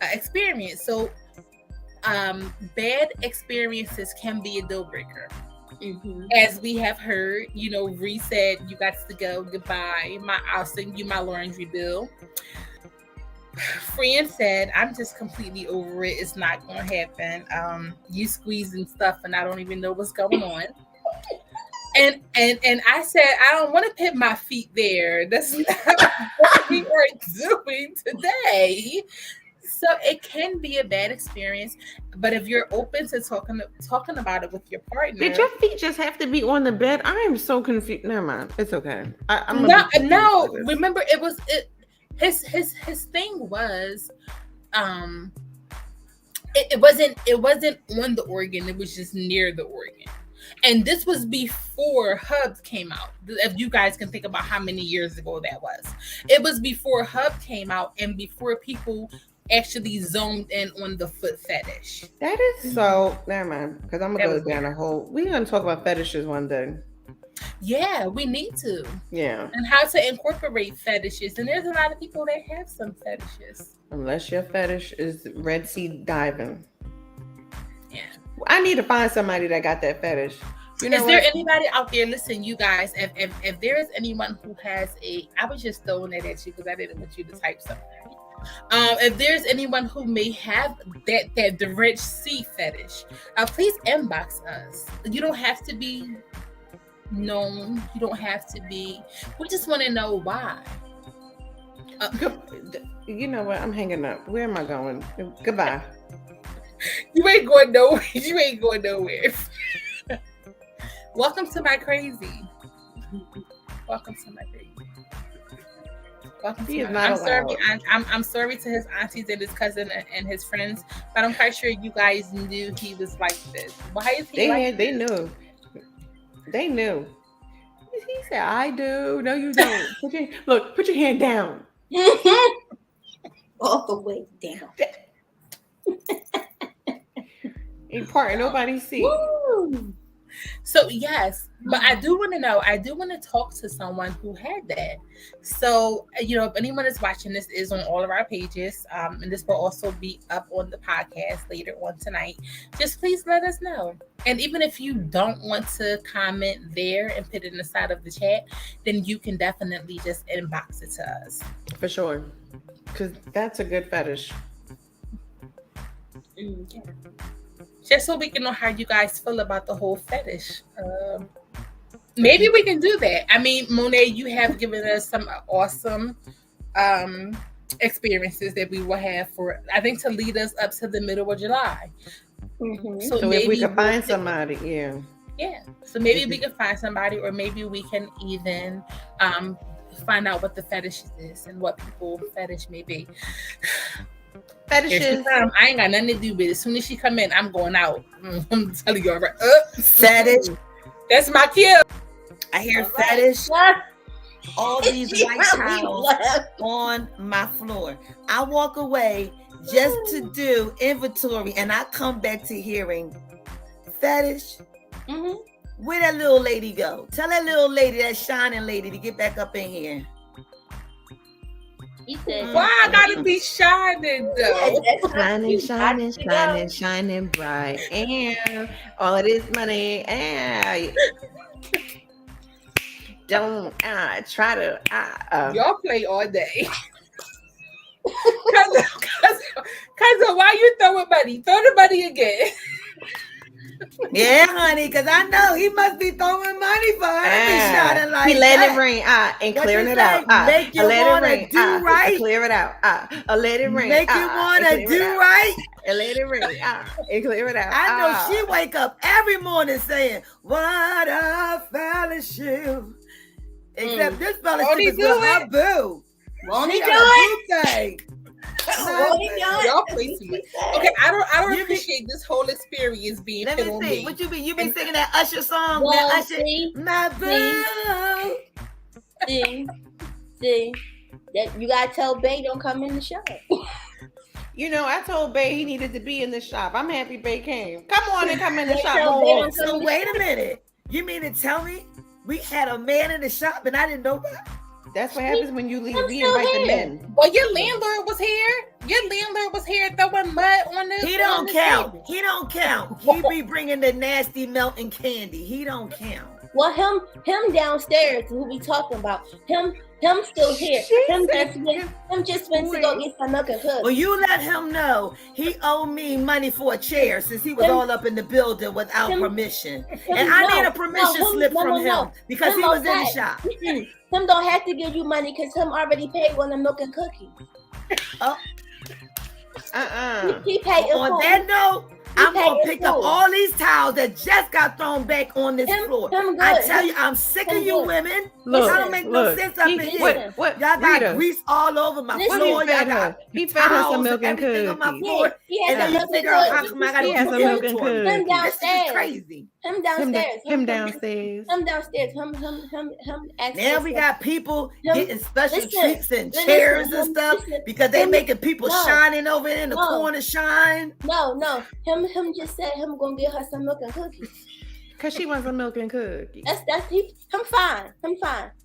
experience. So bad experiences can be a deal breaker. As we have heard, Ree said you got to go. Goodbye. I'll send you my laundry bill. Friend said, I'm just completely over it. It's not going to happen. You squeezing stuff and I don't even know what's going on. And I said, I don't want to put my feet there. That's not what we are doing today. So it can be a bad experience, but if you're open to talking about it with your partner.
Did your feet just have to be on the bed? I am so confused. Never mind. It's okay.
No. Remember, his thing was, it wasn't on the organ. It was just near the organ. And this was before Hubs came out. If you guys can think about how many years ago that was. It was before Hub came out and before people actually zoned in on the foot fetish.
That is so, never mind. Because I'm going to go down a whole, we're going to talk about fetishes one day.
Yeah, we need to.
Yeah.
And how to incorporate fetishes. And there's a lot of people that have some fetishes.
Unless your fetish is Red Sea diving.
Yeah.
I need to find somebody that got that fetish.
Is there anybody out there? Listen, you guys, if there is anyone who has I was just throwing it at you because I didn't want you to type something. If there's anyone who may have that the Red Sea fetish, please inbox us. You don't have to be known. You don't have to be. We just want to know why.
You know what? I'm hanging up. Where am I going? Goodbye.
You ain't going nowhere. You ain't going nowhere. Welcome to my crazy. Welcome to my baby. Welcome to my, I'm sorry. I'm sorry to his aunties and his cousin and his friends, but I'm quite sure you guys knew he was like this. Why is he like
they knew. They knew. He said, "I do." No, you don't. Put your hand down.
All the way down.
Ain't part of nobody's seat.
Woo!
So yes, but I do want to know. I do want to talk to someone who had that. So if anyone is watching, this is on all of our pages, and this will also be up on the podcast later on tonight. Just please let us know. And even if you don't want to comment there and put it in the side of the chat, then you can definitely just inbox it to us.
For sure, because that's a good fetish.
Yeah. Just so we can know how you guys feel about the whole fetish. Maybe we can do that. I mean, Monet, you have given us some awesome experiences that we will have for, I think, to lead us up to the middle of July.
So if we could find somebody, yeah.
Yeah. So maybe we can find somebody, or maybe we can even find out what the fetish is and what people's fetish may be.
Fetishes.
I ain't got nothing to do with it. As soon as she come in, I'm going out. I'm telling you, all right.
Fetish.
That's my kill.
I hear fetish. All these white towels on my floor. I walk away just to do inventory, and I come back to hearing fetish. Where that little lady go? Tell that little lady, that shining lady, to get back up in here.
He said,
why I gotta be shining though?
Shining bright. And all it is money. And don't try to.
Y'all play all day. Cause why you throwing money? Throw the money again.
Yeah, honey, because I know he must be throwing money for her to be shining like
he letting
that.
it rain and
What
clearing
you
it
say?
out.
Make you
Let it
wanna
rain.
do right.
Clear it out. Let it rain.
Make you wanna
clear it
do
out.
right.
And let it rain. And clear it out.
I know she wake up every morning saying, "What a fellowship." Except this fellowship is with her boo.
Won't
She
he do
got a
it?
boo thing.
Won't he do it?
Y'all play too much. Okay, I don't
You
appreciate this whole experience being
Let
put
me
on
see.
me.
What you be? You been singing that Usher song?
Well,
that Usher,
see,
my boo.
see, that you gotta tell Beau don't come in the show.
You know, I told Beau he needed to be in the shop. I'm happy Beau came. Come on and come in the
They
shop.
tell
More.
Beau don't come
So
in the
wait a
show.
minute. You mean to tell me we had a man in the shop and I didn't know about it?
That's what happens when you leave.
I'm
We
still
invite the
here.
men.
Well, your landlord was here. Your landlord was here throwing mud on the.
He
on
don't
the
count.
table.
He don't count. He be bringing the nasty melting candy. He don't count.
Well, him downstairs who we talking about. Him still here. Him just went to go get some milk and
Well,
cookies.
you let him know he owed me money for a chair since he was
Him-
all up in the building without
him-
permission.
Him-
And I
no,
need a permission
no, him-
slip
no,
from
no,
him
no.
because
Him
he was in the
okay.
shop.
Mm-mm. Him don't have to give you money because him already paid on the milk and cookies. He paid in
On
full.
that note, I'm
paid
gonna
in
pick up
full.
all these towels that just got thrown back on this floor.
Him
I
good.
tell you, I'm sick of
Him
you
good.
women.
Look,
Y'all don't make no sense up in here.
What?
Y'all got
Rita,
grease all over my
Listen.
floor.
what he
Y'all
fed
got
her? He fed her
towels
some milk and
everything on my
cookies.
floor.
He
And
has
then
some
you
milk
figure
and
out how
cookies.
come I gotta
He
do
has some milk and
inventory.
cookies.
Him
This is
downstairs.
crazy.
Him downstairs.
Him downstairs.
Him downstairs. Him asked
Now
for
we
some-
got people
Him-
getting special
listen,
treats and
listen,
chairs and
him-
stuff
listen,
because they
him-
making people
no.
shining over in the
No.
corner shine.
No. Him just said him gonna get her some milk and cookies.
Cause she wants some milk and cookies.
Him fine.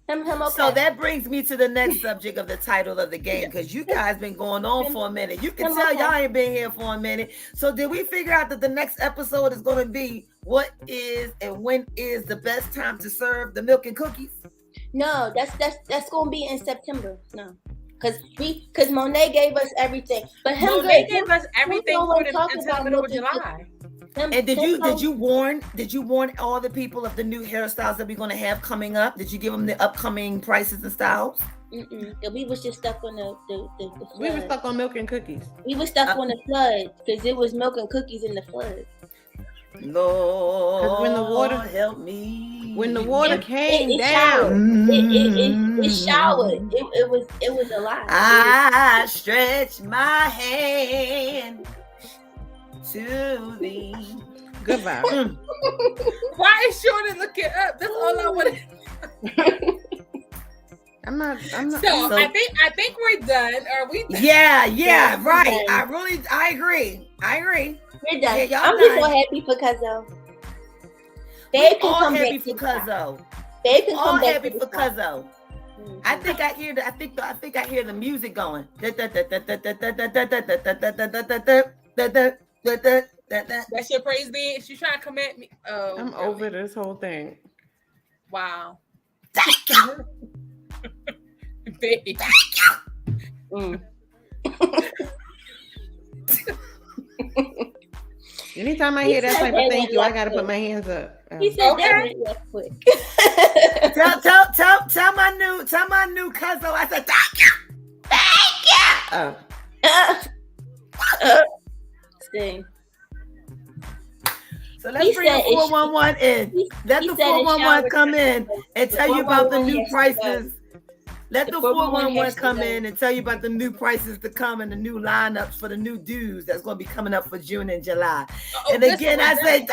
Him okay.
So that brings me to the next subject of the title of the game, because you guys been going on for a minute. You can tell y'all ain't been here for a minute. So did we figure out that the next episode is going to be what is and when is the best time to serve the milk and cookies?
No, that's gonna be in September. No. Cause Monet gave us everything. But him
Monet
good.
gave us everything
don't
for
wanna
the
talk
until
about
the middle of
milk and
July.
And did you warn all the people of the new hairstyles that we're going to have coming up? Did you give them the upcoming prices and styles?
We was just stuck on the flood.
We were stuck on milk and cookies.
We were stuck on the flood because it was milk and cookies in the flood.
Lord,
when the water
help me.
When the water came
it
down,
It showered. It was a lot.
I stretch my hand to thee.
goodbye.
Why is Shorty looking up? That's all I want to.
I'm not.
So I think we're done. Are we done?
Yeah, right.
Done.
I agree.
We're done.
Yeah, y'all
I'm just so
done.
happy for Cuzzo.
We
Babe can
all
come
happy
back
for
to the shop.
Cuzzo.
Babe can
All
come back
happy
to
for
the shop.
Cuzzo. I think I hear the music going.
That's your praise dance. You trying to come at me? Oh,
I'm
really?
over this whole thing.
Wow.
Thank you.
Babe.
Anytime I
He
hear that
said
type
that
of thank
went
you, I
left
gotta
quick.
put my hands up.
He said
Okay.
that went left quick.
Tell my new cousin. I said thank you.
See.
So let's
He
bring the
said it
411 in. Let
he
the
said it
411
showered.
come in and tell you about the
411
new
has to
prices. Let
The
the
411
411
has to
come
go.
in and tell you about the new prices to come and the new lineups for the new dues that's going to be coming up for June and July.
Oh,
And again, I say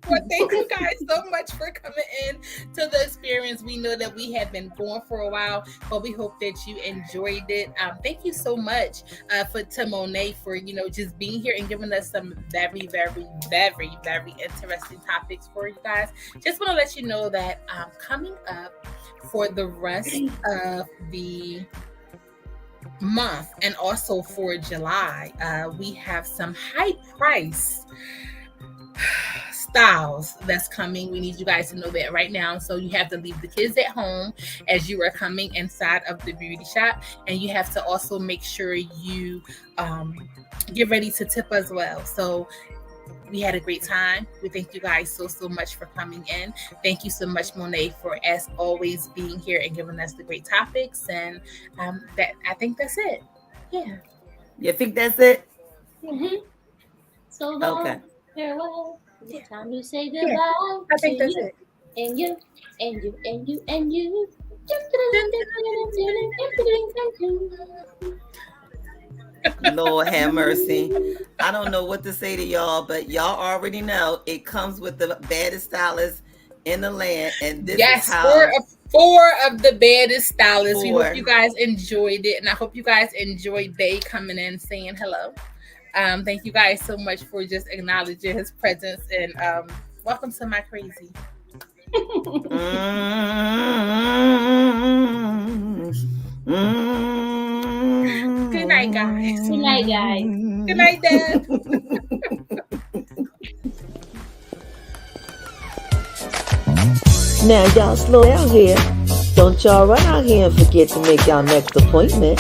Well, thank you guys so much for coming in to the experience. We know that we have been going for a while, but we hope that you enjoyed it. Thank you so much to Monet for just being here and giving us some very, very, very, very interesting topics for you guys. Just want to let you know that coming up for the rest of the month and also for July, we have some high price styles that's coming. We need you guys to know that right now. So you have to leave the kids at home as you are coming inside of the beauty shop, and you have to also make sure you get ready to tip as well. So we had a great time. We thank you guys so much for coming in. Thank you so much, Monet, for as always being here and giving us the great topics. And that I think that's it. Yeah.
You think that's it?
Mm-hmm. So long,
Okay.
farewell. It's time to say goodbye.
I think that's it.
And you, and you, and you, and you.
Lord have mercy. I don't know what to say to y'all, but y'all already know it comes with the baddest stylists in the land. And this is how
four of the baddest stylists. We
Four.
hope you guys enjoyed it, and I hope you guys enjoyed Beau coming in saying hello. Thank you guys so much for just acknowledging his presence, and welcome to my crazy. Good night, guys.
Good night, guys.
Good night, Dad.
Now y'all slow down here. Don't y'all run out here and forget to make y'all next appointment.